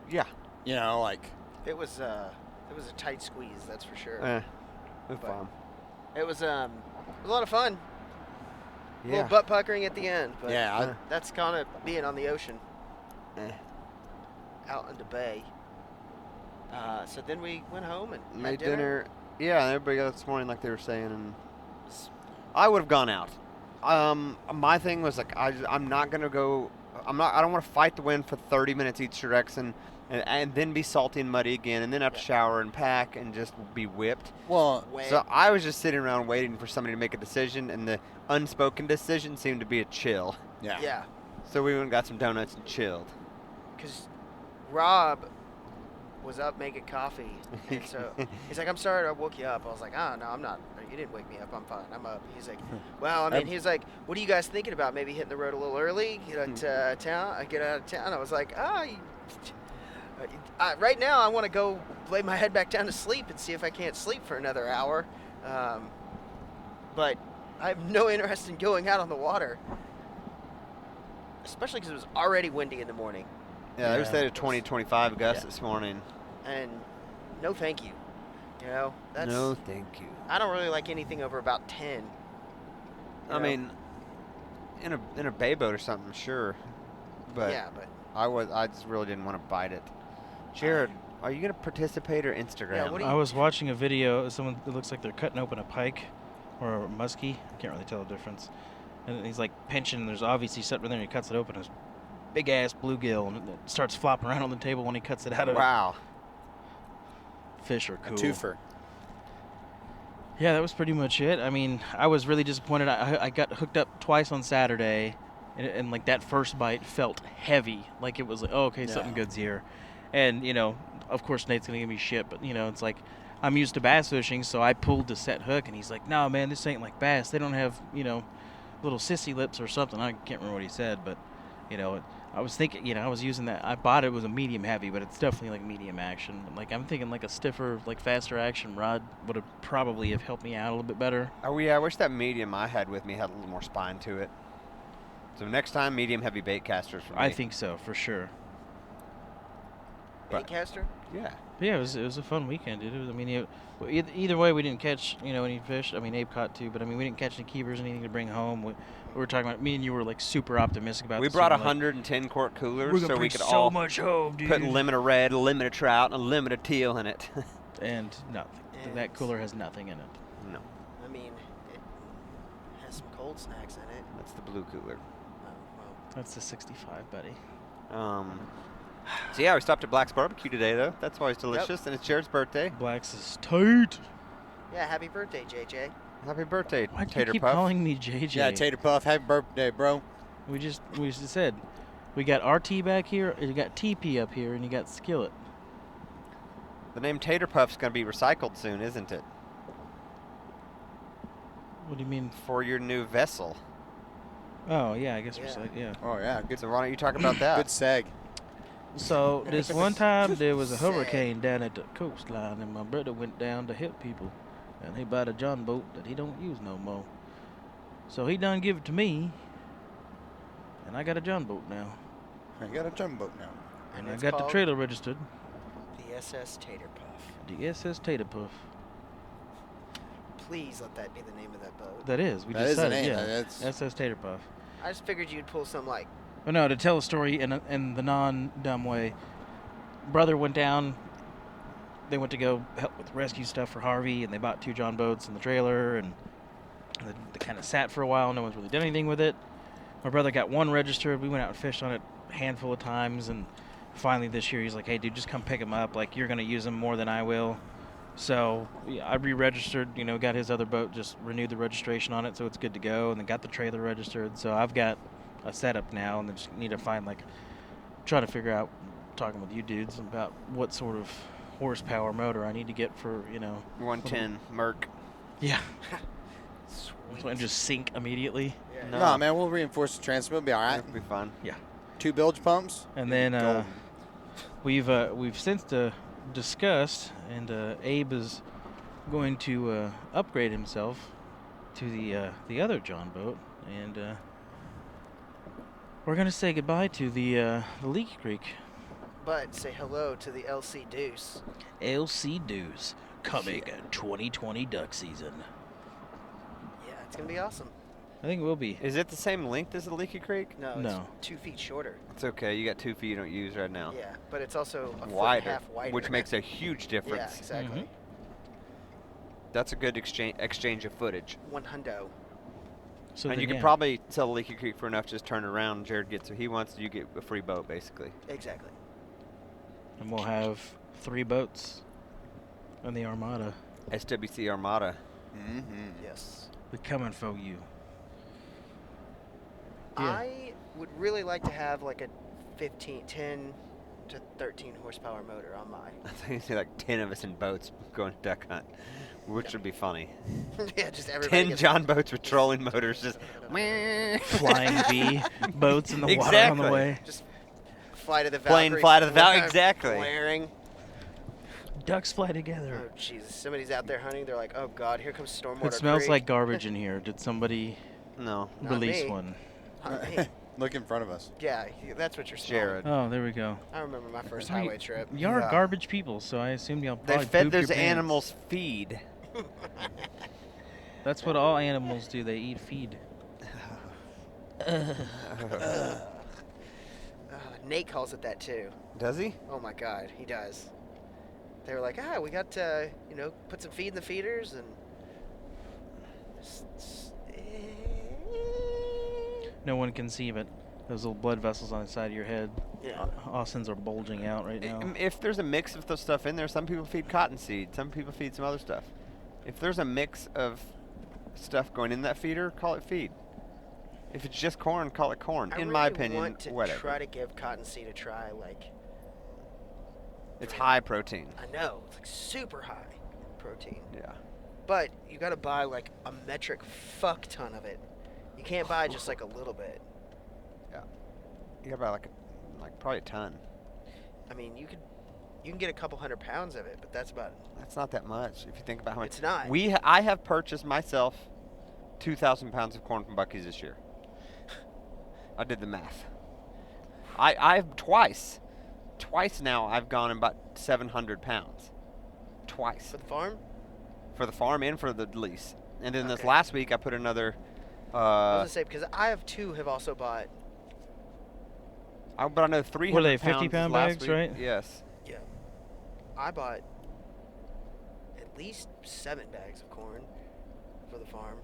Yeah. You know, like It was a tight squeeze, that's for sure. It was But- fun. It was a lot of fun. A Yeah. little butt puckering at the end, but yeah, that's kind of being on the ocean, Eh. out in the bay. So then we went home and had Made dinner. dinner. Yeah, and everybody got this morning, like they were saying, and I would have gone out. My thing was like, I'm not gonna go. I don't want to fight the wind for 30 minutes each direction, and then be salty and muddy again, and then have to Yeah. shower and pack and just be whipped. well, Wet. So I was just sitting around waiting for somebody to make a decision, and the unspoken decision seemed to be a chill. yeah. Yeah, So we went and got some donuts and chilled. because Rob was up making coffee, and so he's like, "I'm sorry I woke you up." I was like, "Oh no, I'm not. You didn't wake me up. I'm fine. I'm up." He's like, "Well, I mean," he's like, "What are you guys thinking about? Maybe hitting the road a little early, get out of town." I was like, right now I want to go lay my head back down to sleep and see if I can't sleep for another hour, but I have no interest in going out on the water, especially because it was already windy in the morning. Yeah, they Yeah. stayed at 20, 25 gusts Yeah. this morning. And no thank you. You know, that's No, thank you. I don't really like anything over about 10. I mean, in a bay boat or something, sure, but yeah, but I just really didn't want to bite it. Jared, are you gonna participate or Instagram? Yeah, what do you- I was watching a video of someone that looks like they're cutting open a pike or a muskie. I can't really tell the difference. And he's like pinching, and there's obviously something there, and he cuts it open. It's big ass bluegill, and it starts flopping around on the table when he cuts it out of Wow. it. Fish are A cool. twofer. Yeah, that was pretty much it. I mean, I was really disappointed. I got hooked up twice on Saturday, and like that first bite felt heavy. Like it was like, oh, okay, something Yeah. good's here. And, of course Nate's going to give me shit, but, it's like I'm used to bass fishing, so I pulled the set hook, and he's like, no, man, this ain't like bass. They don't have, little sissy lips or something. I can't remember what he said, but, I was thinking, I was using that. I bought it was a medium heavy, but it's definitely like medium action. Like I'm thinking like a stiffer, like faster action rod would have probably have helped me out a little bit better. Oh yeah, I wish that medium I had with me had a little more spine to it. So next time, medium heavy bait casters for me. I think so for sure. baitcaster? Yeah. But yeah, it was a fun weekend, dude. Either way, we didn't catch any fish. I mean, Abe caught two, but I mean, we didn't catch any keepers, anything to bring home. We were talking about me and you were like super optimistic about. We this, brought and, like, 110 quart coolers we're so gonna we bring could so all much home, dude. put a limit of red, a limit of trout, and a limit of teal in it. And nothing. And- That cooler has nothing in it. No, I mean, it has some cold snacks in it. that's the blue cooler. Oh, well. That's the 65, buddy. So yeah, we stopped at Black's Barbecue today though. That's always delicious, and it's Jared's birthday. Black's is tight. Yeah, happy birthday, JJ. Happy birthday, Why do you Tater keep Puff. calling me JJ? Yeah, Tater Puff. Happy birthday, bro. We just said we got RT back here, you got TP up here, and you got Skillet. The name Tater Puff's gonna be recycled soon, isn't it? What do you mean? For your new vessel. Oh yeah, I guess Yeah. we're saying yeah. Oh yeah, good. So why don't you talk about that? Good seg. So this one time there was a hurricane down at the coastline, and my brother went down to help people, and he bought a John boat that he don't use no more. So he done give it to me, and I got a John boat now, I got a jumbo now. and I it's got the called trailer registered, The SS Tater Puff. the SS Tater Puff. Please let that be the name of that boat. That is, we That just is the said it, name, yeah. that's- SS Tater Puff. I just figured you'd pull some like, But no, to tell a story in the non-dumb way, brother went down. They went to go help with rescue stuff for Harvey, and they bought 2 John boats in the trailer, and they kind of sat for a while. No one's really done anything with it. My brother got one registered. We went out and fished on it a handful of times, and finally this year he's like, "Hey, dude, just come pick them up. Like you're gonna use them more than I will." So yeah, I re-registered. Got his other boat, just renewed the registration on it, so it's good to go, and then got the trailer registered. So I've got a setup now, and then just need to find try to figure out, talking with you dudes about what sort of horsepower motor I need to get for 110 Merc. yeah, sweet. so I just sink immediately. Yeah. No. No, man, we'll reinforce the transmission. It'll be all right. It'll be fun. 2 bilge pumps. And then Golden. we've since discussed, and Abe is going to upgrade himself to the other John boat, and We're gonna say goodbye to the Leaky Creek. But say hello to the LC Deuce. LC Deuce coming Yeah. 2020 duck season. Yeah, it's gonna be awesome. I think it will be. Is it the same length as the Leaky Creek? No, No. it's 2 feet shorter. It's okay. You got 2 feet you don't use right now. Yeah, but it's also a foot and a Wider, half wider. which makes a huge Yeah, difference. exactly. That's a good exchange of footage. One hundo. So And then, you can yeah. probably sell the Leaky Creek for enough. Just turn around. Jared gets what he wants. You get a free boat, basically. Exactly. And we'll have 3 boats on the Armada. SWC Armada. Mm-hmm. Yes. We're coming for you. Yeah. I would really like to have like a 10 to 13 horsepower motor on mine. I think you see like 10 of us in boats going to duck hunt, which would be funny. Yeah, just everybody 10 gets John boats with trolling motors, just Flying V boats in the water on the Exactly. way. just fly to the Plane Valkyrie. fly to the Valkyrie, exactly. Flaring. Ducks fly together. Oh Jesus! Somebody's out there hunting. They're like, "Oh God, here comes Stormwater It smells Creek." like garbage in here. Did somebody no. Not release me. one? Not me. Look in front of us. Yeah, that's what you're smelling. Jared. Oh, there we go. I remember my first Hey, highway trip. You are Yeah. garbage people, so I assume y'all They probably fed poop your those pants. animals feed. That's what all animals do. They eat feed. Nate calls it that too. Does he? Oh my God, he does. They were like, we got put some feed in the feeders and. No one can see, but those little blood vessels on the side of your head, Yeah. Austin's are bulging out right now. If there's a mix of the stuff in there, some people feed cottonseed, some people feed some other stuff. If there's a mix of stuff going in that feeder, call it feed. If it's just corn, call it corn. I in really my opinion, want to whatever. try to give cottonseed a try. Like, It's high protein. I know it's like super high protein, Yeah. but you got to buy like a metric fuck ton of it. You can't buy just like a little bit. You gotta buy like probably a ton. I mean, you can get a couple 100 pounds of it, but that's about. That's not that much if you think about how much. It's not. I have purchased myself 2,000 pounds of corn from Buc-ee's this year. I did the math. I've twice now I've gone about 700 pounds. Twice. For the farm? For the farm and for the lease. And then this Okay. last week I put another. I was gonna say because I have also bought. I bought another 300 What are they, pounds 50-pound last bags, week. right? Yes. Yeah. I bought at least 7 bags of corn for the farm.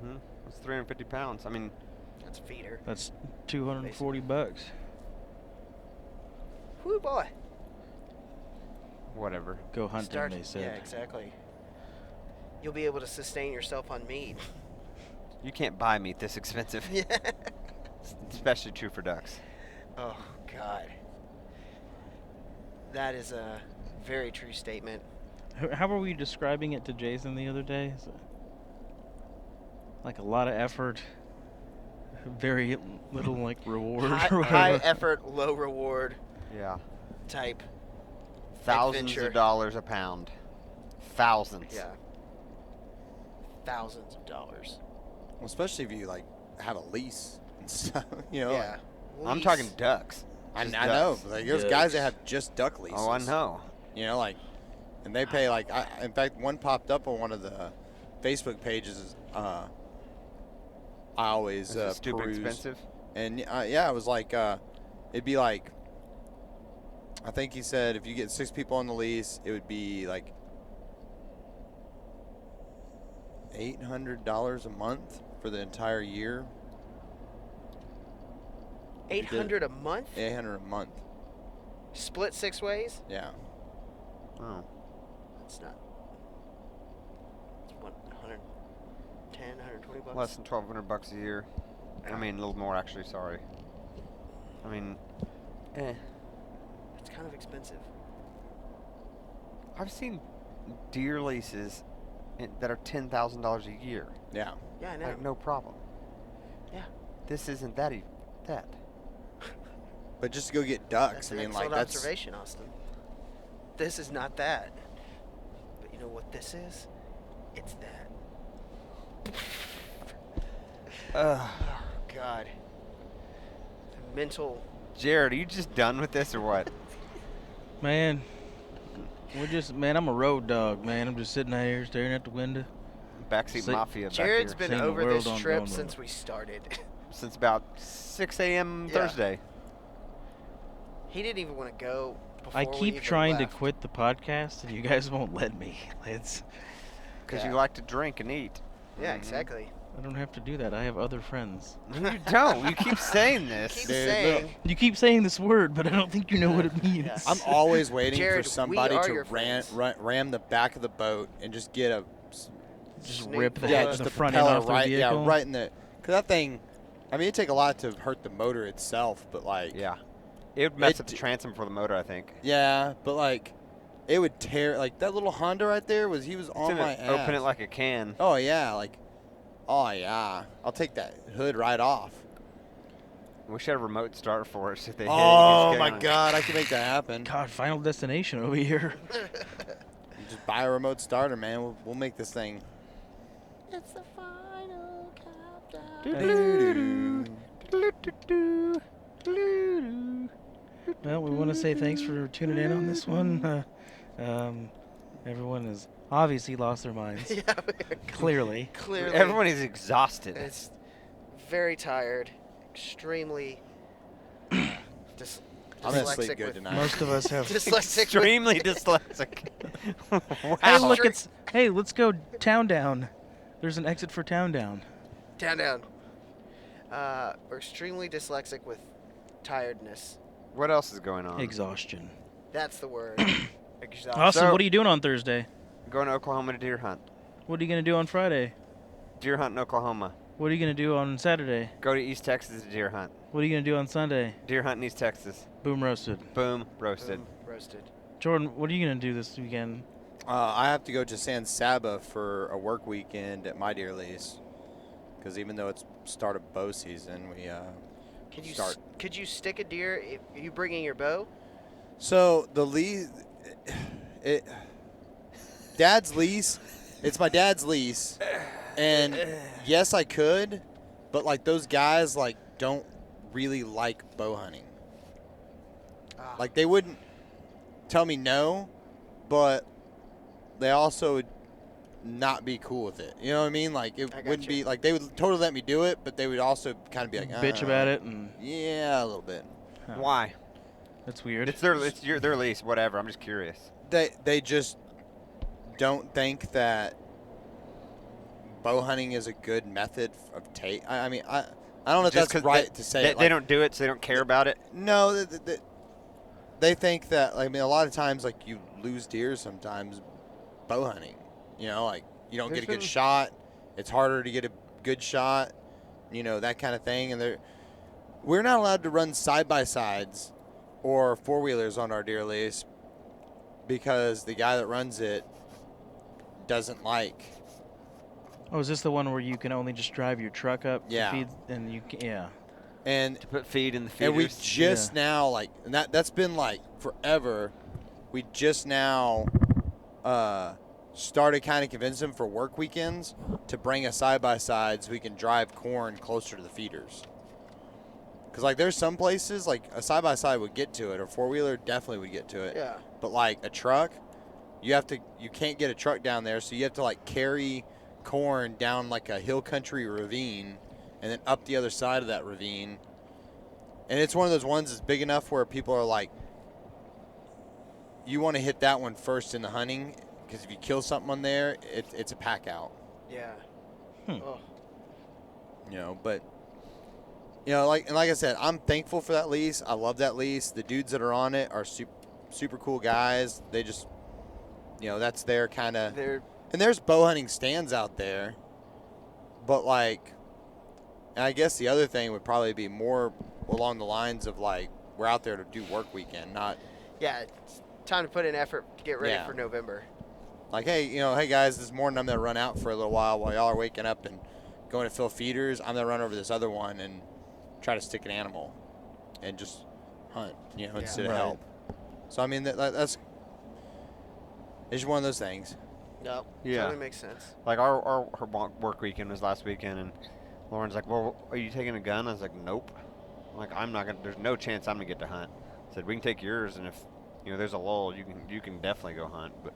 Mm-hmm. It's 350 pounds. I mean, That's feeder. That's $240. Whoo boy. whatever. Go hunting, they said. Yeah, exactly. You'll be able to sustain yourself on meat. You can't buy meat this expensive. Yeah. It's especially true for ducks. Oh God. That is a very true statement. How were we describing it to Jason the other day? Is it like a lot of effort, very little like reward or High whatever. effort, low reward Yeah. type. Thousands Adventure. of dollars a pound. Thousands. Yeah. Thousands of dollars. Well, especially if you like have a lease and stuff. You know. Yeah. I'm Lease. talking ducks. I Just know. ducks. Like, there's Ducks. guys that have just duck leases. Oh, I know. You know, like, and they pay like. In fact, one popped up on one of the Facebook pages. I always Is it stupid peruse. expensive? And yeah, it was like it'd be like. I think he said if you get 6 people on the lease, it would be like $800 a month for the entire year. $800 a month? $800 a month. Split 6 ways? Yeah. Oh. That's not. It's what, 110, 120 bucks? Less than $1,200 a year. I mean, a little more actually. Sorry. I mean, It's kind of expensive. I've seen deer leases that are $10,000 a year. Yeah. Yeah, I know. Like, no problem. Yeah. This isn't that. That. But just to go get ducks, That's I an mean, like excellent that's. observation, Austin. This is not that. But you know what this is? It's that. Ugh. Oh, God. mental. Jared, are you just done with this or what? Man, man, I'm a road dog, man. I'm just sitting out here staring at the window. Backseat See- Mafia back Jared's here. been Seeing the over world this on trip going since on. we started. Since about 6 a.m. Yeah. Thursday. He didn't even want to go before I we keep even trying left. to quit the podcast, and you guys won't let me. It's Because Yeah. you like to drink and eat. Yeah, Mhm. exactly. I don't have to do that. I have other friends. No, you don't. You keep saying this. Keep Dude, saying. You keep saying this word, but I don't think you know what it means. Yeah. I'm always waiting Jared, for we somebody are to your friends. ram the back of the boat and just get a Just Snoop rip the, Dogg. the the front end propeller off the right, vehicle. right in the. Cause that thing, I mean, it'd take a lot to hurt the motor itself, but like, Yeah. It would mess It up the d- transom for the motor, I think. yeah, but like, it would tear. Like that little Honda right there was on It's gonna my ass. open it like a can. Oh yeah, oh yeah, I'll take that hood right off. We should have a remote start for us if they hit it. Oh Just my go- God, I can make that happen. God, Final Destination over here. Just buy a remote starter, man. We'll make this thing. It's the final countdown. Well, we want to say thanks for tuning in on this one. Everyone has obviously lost their minds. Yeah, Clearly. clearly. Everyone is exhausted. It's very tired, extremely I'm gonna sleep dyslexic good with- tonight. Most of us have. Dyslexic with- Extremely dyslexic. Wow. Hey, look, Sure. hey, let's go town down. There's an exit for town down. Down. We're extremely dyslexic with tiredness. What else is going on? Exhaustion. That's the word. Exhaustion. Austin, So- what are you doing on Thursday? Going to Oklahoma to deer hunt. What are you going to do on Friday? Deer hunt in Oklahoma. What are you going to do on Saturday? Go to East Texas to deer hunt. What are you going to do on Sunday? Deer hunt in East Texas. Boom roasted. Boom, roasted. Boom, roasted. Jordan, what are you going to do this weekend? I have to go to San Saba for a work weekend at my deer lease. Because even though it's start of bow season, we Could you start. could you stick a deer? Are you bringing your bow? So the lease, Dad's lease. It's my dad's lease, and yes, I could, but like those guys like don't really like bow hunting. Ah, Like they wouldn't tell me no, but they also would not be cool with it. You know what I mean? Like it I got wouldn't you. be like they would totally let me do it, but they would also kind of be like Bitch about it, and Yeah, a little bit. Huh. Why? that's weird. It's their lease, whatever. I'm just curious. They just don't think that bow hunting is a good method of take. I mean I don't know if Just that's 'cause right to say. They, it. they Like, don't do it, so they don't care about it. No, they think that. I mean, a lot of times, like you lose deer sometimes bow hunting. You know, like you don't get a good There's been- shot. It's harder to get a good shot. You know, that kind of thing. And we're not allowed to run side by sides or four wheelers on our deer lease because the guy that runs it doesn't like. Oh, is this the one where you can only just drive your truck up Yeah. to feed, and you can, yeah. And To put feed in the feeders. And we just now, like, and that's been like forever. We just now started kind of convincing them for work weekends to bring a side by side so we can drive corn closer to the feeders. Because like, there's some places like a side by side would get to it, or four wheeler definitely would get to it. yeah. But like a truck, you can't get a truck down there, so you have to like carry corn down like a hill country ravine and then up the other side of that ravine. And it's one of those ones that's big enough where people are like, you want to hit that one first in the hunting, because if you kill something on there, it's a pack out. Yeah. Hmm. Oh. You know, but like I said, I'm thankful for that lease. I love that lease. The dudes that are on it are super cool guys. They just, that's their kind of. And there's bow hunting stands out there, but like, and I guess the other thing would probably be more along the lines of like, we're out there to do work weekend, not Yeah. It's time to put in effort to get ready Yeah. for November. like, hey, hey guys, this morning I'm gonna run out for a little while y'all are waking up and going to fill feeders. I'm gonna run over this other one and try to stick an animal and just hunt, instead of Right. help. So I mean, that's it's just one of those things. Nope. Yeah. Totally makes sense. Like our work weekend was last weekend, and Lauren's like, "Well, are you taking a gun?" I was like, "Nope." I'm like, I'm not gonna. There's no chance I'm gonna get to hunt. I said we can take yours, and if there's a lull, you can definitely go hunt. But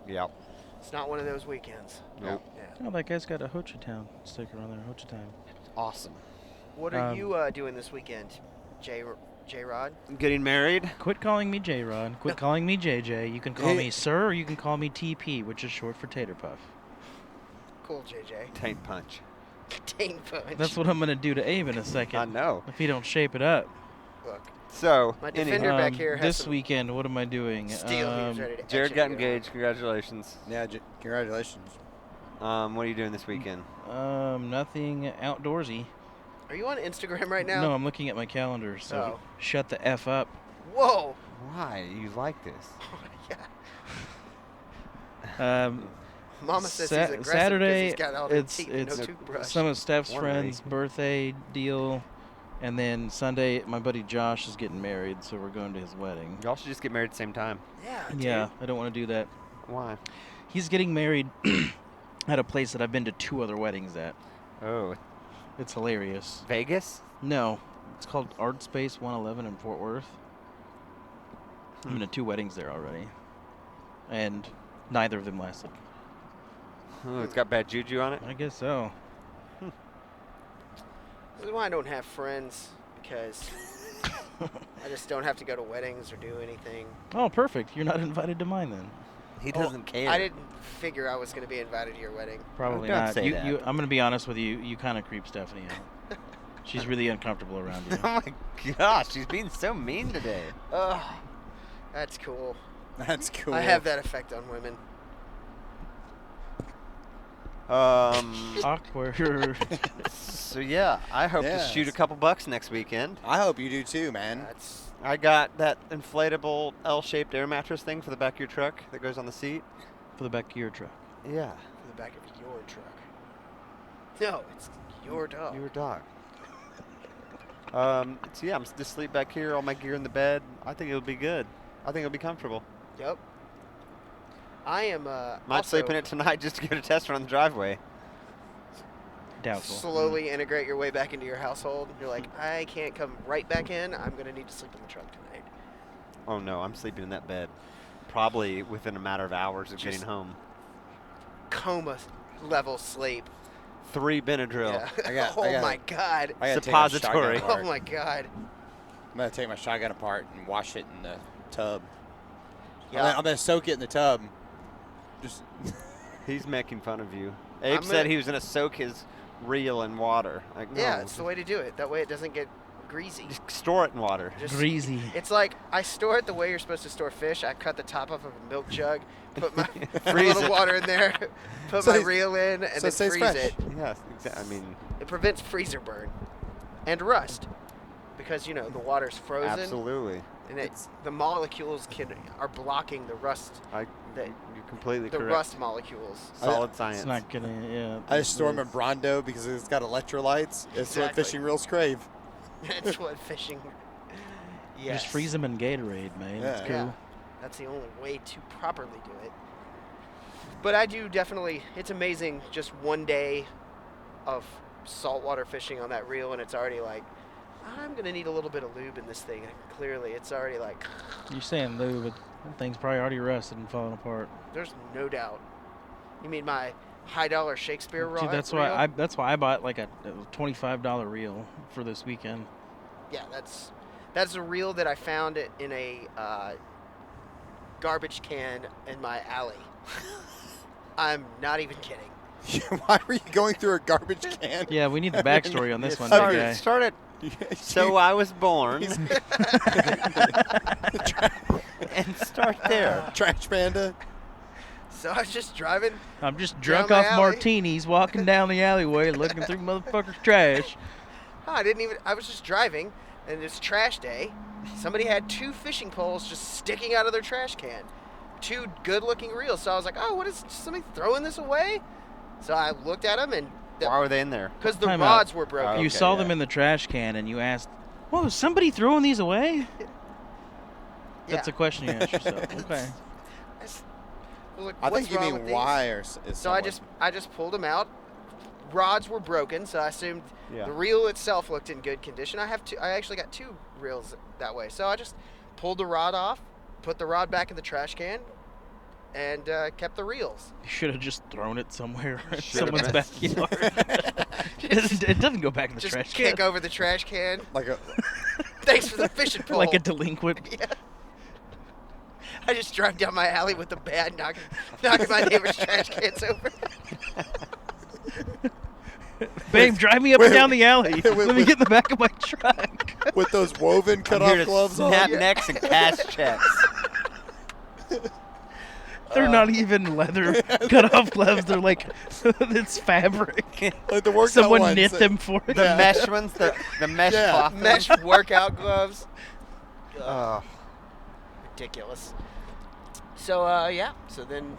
yeah, It's not one of those weekends. nope. Yeah. Oh, that guy's got a Ho Chi Town sticker on there. Ho Chi Town. Awesome. What are you doing this weekend, J Rod? Getting married. Quit calling me J-Rod. Quit calling me JJ. You can call me Sir, or you can call me TP, which is short for Tater Puff. Cool, JJ. Taint punch. Taint punch. That's what I'm gonna do to Abe in a second. I know. If he don't shape it up. Look, So my anyhow, defender back here has this some weekend, what am I doing? steel. He was ready to Jared etch got it. engaged. Congratulations. Yeah, congratulations. What are you doing this weekend? Nothing outdoorsy. Are you on Instagram right now? No, I'm looking at my calendar. So Oh. shut the f up. Whoa. Why you like this? Yeah. Mama says he's aggressive 'cause Saturday, he's got all the it's teeth and no it's toothbrush. some of Steph's Ornery. friends' birthday deal, and then Sunday, my buddy Josh is getting married, so we're going to his wedding. Y'all should just get married at the same time. Yeah. Dude. Yeah, I don't want to do that. Why? He's getting married at a place that I've been to 2 other weddings at. Oh, It's hilarious. Vegas? No, it's called Art Space 111 in Fort Worth. I've been to 2 weddings there already, and neither of them lasted. Oh, it's got bad juju on it. I guess so. This is why I don't have friends, because I just don't have to go to weddings or do anything. Oh, perfect. You're not invited to mine then. He doesn't care. I didn't figure I was going to be invited to your wedding. Probably Don't not. say that. I'm going to be honest with you. You kind of creep Stephanie out. She's really uncomfortable around you. Oh my gosh, she's being so mean today. Ugh. That's cool. That's cool. I have that effect on women. Awkward. So yeah, I hope to shoot a couple bucks next weekend. I hope you do too, man. That's I got that inflatable L-shaped air mattress thing for the back of your truck that goes on the seat. For the back of your truck. Yeah, for the back of your truck. No, it's your dog. your dog. So yeah, I'm just sleep back here, all my gear in the bed. I think it'll be good. I think it'll be comfortable. Yep. I am Might also sleep in it tonight just to get a test run on the driveway. Doubtful. slowly integrate your way back into your household. You're like, I can't come right back in. I'm going to need to sleep in the truck tonight. Oh no, I'm sleeping in that bed. Probably within a matter of hours of Just- getting home. Coma level sleep. 3 Benadryl. Yeah. I got- my God. I gotta take my shotgun Suppository. apart. Oh my God. I'm gonna take my shotgun apart and wash it in the tub. Yeah. I'm gonna soak it in the tub. Just He's making fun of you. Abe I'm said gonna- he was gonna soak his reel in water. Like, no, Yeah, it's the way to do it. That way it doesn't get greasy. just store it in water. Just- Greasy. It's like I store it the way you're supposed to store fish. I cut the top off of a milk jug, put my a Freeze little it. water in there, put So my it- reel in, and so then it stays freeze fresh. it. Yes, exactly. I mean, It prevents freezer burn and rust because the water's frozen absolutely. and the molecules are blocking the rust, You're completely the correct. rust molecules. Solid science. It's not gonna. Yeah. I just store them in Brondo because it's got electrolytes. It's what Exactly. fishing reels crave. That's what fishing. Yes. Just freeze them in Gatorade, man. It's Yeah. cool. Yeah, that's the only way to properly do it. But I do definitely. It's amazing. Just one day of saltwater fishing on that reel, and it's already like, I'm gonna need a little bit of lube in this thing. Clearly, it's already like, You're saying lube, but that thing's probably already rusted and falling apart. there's no doubt. You mean my high-dollar Shakespeare rod? Dude, that's why I bought like a $25 reel for this weekend. Yeah, that's a reel that I found in a garbage can in my alley. I'm not even kidding. Why were you going through a garbage can? Yeah, we need the backstory on this one, Start big it, guy. Start it. So I was born. And start there. Trash panda. So I was just driving. I'm just drunk Down off the alley. martinis, walking down the alleyway, looking through motherfuckers' trash. I was just driving, and it's trash day. Somebody had 2 fishing poles just sticking out of their trash can. 2 good-looking reels. So I was like, oh, what is somebody throwing this away? So I looked at them, and Why were they in there? because the Time out. rods were broken. Okay, You saw yeah. them in the trash can and you asked, whoa, is somebody throwing these away? That's a question you ask yourself. Okay. I was like, I what's think you wrong mean with why these? or is So I just pulled them out, rods were broken, so I assumed Yeah. the reel itself looked in good condition. I actually got 2 reels that way, so I just pulled the rod off, put the rod back in the trash can, and kept the reels. You should have just thrown it somewhere in Should've someone's been. backyard. it doesn't go back in the Just trash kick can. over the trash can. Like a Thanks for the fishing pole. Like a delinquent. Yeah. I just drive down my alley with a bat, knocking my neighbor's trash cans over. Babe, drive me up and wait, down the alley. wait, Let me wait. get in the back of my truck. with those woven I'm cut here off to gloves on. snap Yeah. necks and cash checks. They're not even leather cut-off gloves. They're like, it's fabric. Like the workout Someone ones knit that- them for it. The Yeah. mesh ones, the mesh Yeah. cloth. Mesh workout gloves. Oh, Ridiculous. So yeah. So then,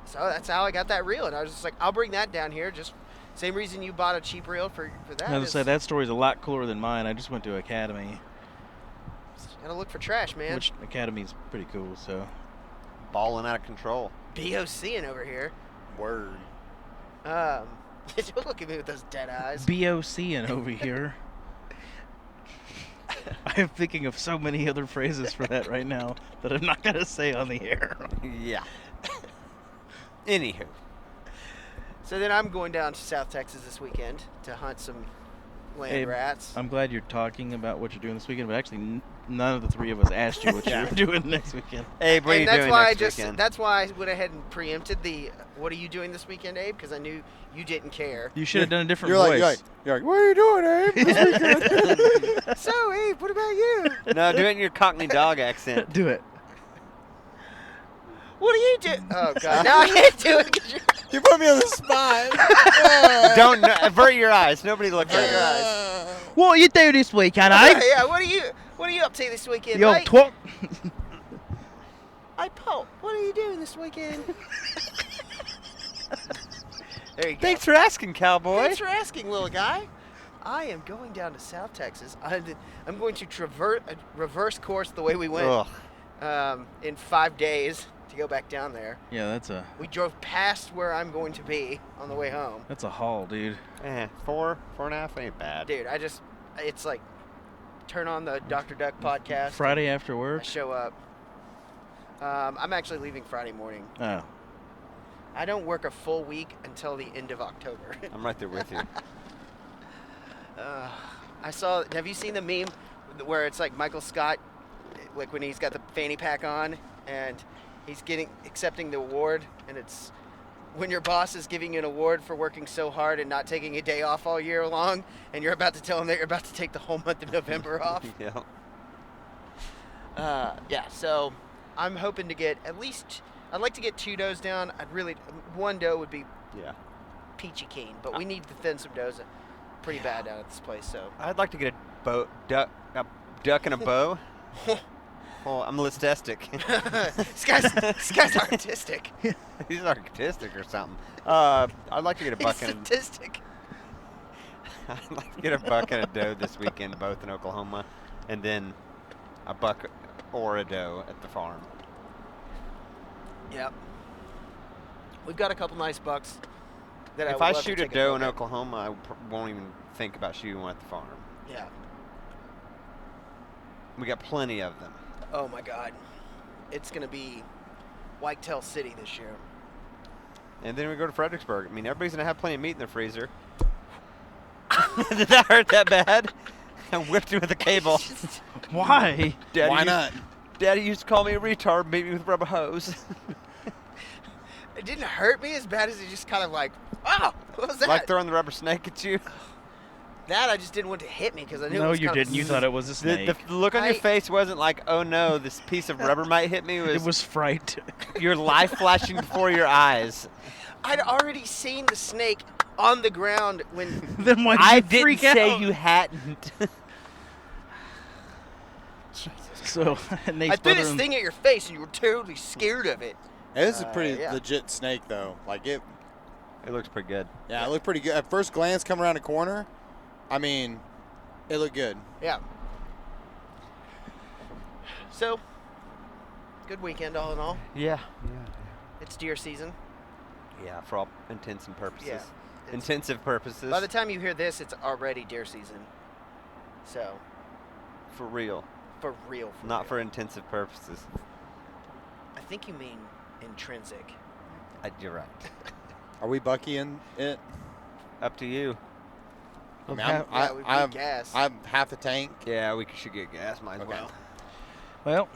so that's how I got that reel, and I was just like, I'll bring that down here. Just same reason you bought a cheap reel for that. I was is say that story's a lot cooler than mine. I just went to Academy, gotta look for trash, man. which Academy's pretty cool. So balling out of control. BOCing over here. Word. Don't look at me with those dead eyes. BOCing over here. I am thinking of so many other phrases for that right now that I'm not gonna say on the air. Yeah. Anywho, So then I'm going down to South Texas this weekend to hunt some land Hey, rats. I'm glad you're talking about what you're doing this weekend, but actually none of the 3 of us asked you what Yeah. you were doing next weekend. Abe, what are And you that's doing why next weekend? that's why I went ahead and preempted the "What are you doing this weekend, Abe?" Because I knew you didn't care. You should have done a different You're like, voice. you're like, what are you doing, Abe? This weekend? So Abe, what about you? No, do it in your Cockney dog accent. Do it. What are you doing? Oh God, now I can't do it. 'Cause You put me on the spot. Don't avert your eyes. Nobody look Avert at your you. eyes. What you do this weekend, yeah, eh? yeah. What are you up to this weekend, Yo, mate? twat. Hey, Paul, what are you doing this weekend? There you go. Thanks for asking, cowboy. Thanks for asking, little guy. I am going down to South Texas. I'm going to reverse course the way we went Ugh. in 5 days to go back down there. Yeah, We drove past where I'm going to be on the way home. that's a haul, dude. 4.5 ain't bad. Dude, it's like, turn on the Dr. Duck podcast. Friday after I work. show up. I'm actually leaving Friday morning. Oh, I don't work a full week until the end of October. I'm right there with you. Have you seen the meme where it's like Michael Scott, like when he's got the fanny pack on and he's accepting the award, and it's when your boss is giving you an award for working so hard and not taking a day off all year long, and you're about to tell him that you're about to take the whole month of November off. Yeah. Yeah, so I'm hoping to get I'd like to get 2 does down. One doe would be Yeah. peachy keen, but we need to thin some does pretty bad down at this place, so. I'd like to get a duck and a bow. Oh, I'm listastic. This guy's artistic. He's artistic or something. I'd like to get a buck He's and statistic. I'd like to get a buck and a doe this weekend, both in Oklahoma, and then a buck or a doe at the farm. Yep. We've got a couple nice bucks that If would I love to shoot a take doe look in at. Oklahoma, I won't even think about shooting one at the farm. Yeah. We got plenty of them. Oh my God. It's gonna be Whitetail City this year. And then we go to Fredericksburg. I mean, everybody's gonna have plenty of meat in their freezer. Did that hurt that bad? I whipped him with a cable. why? Daddy Why used- not? Daddy used to call me a retard, beat me with a rubber hose. It didn't hurt me as bad as it just kind of like, oh, what was that? Like throwing the rubber snake at you. That I just didn't want to hit me because I knew it No, was you kinda didn't. You thought it was a The, snake. the look on your I- face wasn't like, oh no, this piece of rubber might hit me. It was fright. Your life flashing before your eyes. I'd already seen the snake on the ground when. Then why did I you didn't freak say out? you hadn't. So Nate's I threw brother this thing at your face and you were totally scared of it. Hey, this is a pretty Yeah. legit snake, though. Like it. It looks pretty good. Yeah, it looked pretty good. At first glance, come around the corner. I mean, it looked good. Yeah. So, good weekend all in all. Yeah. It's deer season. Yeah, for all intents and purposes. Yeah. It's- Intensive purposes. By the time you hear this, it's already deer season. So, for real. for real. Not for intensive purposes. I think you mean intrinsic. You're right. Are we buckying it? Up to you. I mean, Yeah, we need gas. I'm half a tank. Yeah, we should get gas. Might as Okay. well. Well,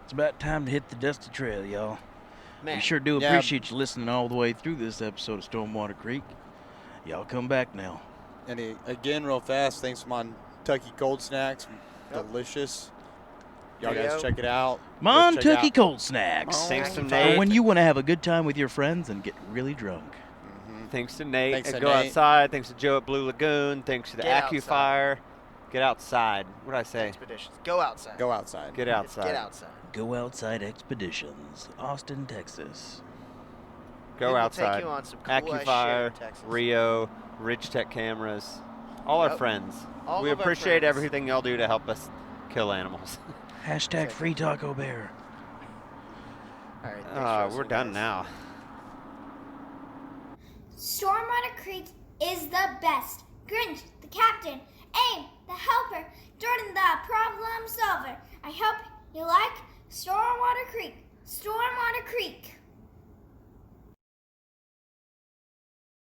it's about time to hit the dusty trail, y'all. Man, We sure do Yeah. appreciate you listening all the way through this episode of Stormwater Creek. Y'all come back now. And again, real fast, thanks to my Kentucky Cold Snacks. Yep. Delicious. Y'all There you guys go. check it out. Go check Montucky out- Cold Snacks. Thanks to For For Nate. when you want to have a good time with your friends and get really drunk. Mhm. Thanks to Nate. Thanks to Go Nate. outside. Thanks to Joe at Blue Lagoon. Thanks to the Get AccuFire. Get outside. What did I say? Expeditions. Go outside. Go outside. Get It's outside. Get outside. Go Outside Expeditions, Austin, Texas. Go We will outside. Take you on some cool ass shit in AccuFire, Texas. Rio, Ridge Tech cameras, all our Yep. friends. All We of our appreciate friends. everything y'all do to help us kill animals. Hashtag Free Taco Bear. All right. thanks for We're listening, done guys. now. Stormwater Creek is the best. Grinch, the captain. Abe, the helper. Jordan, the problem solver. I hope you like Stormwater Creek. Stormwater Creek.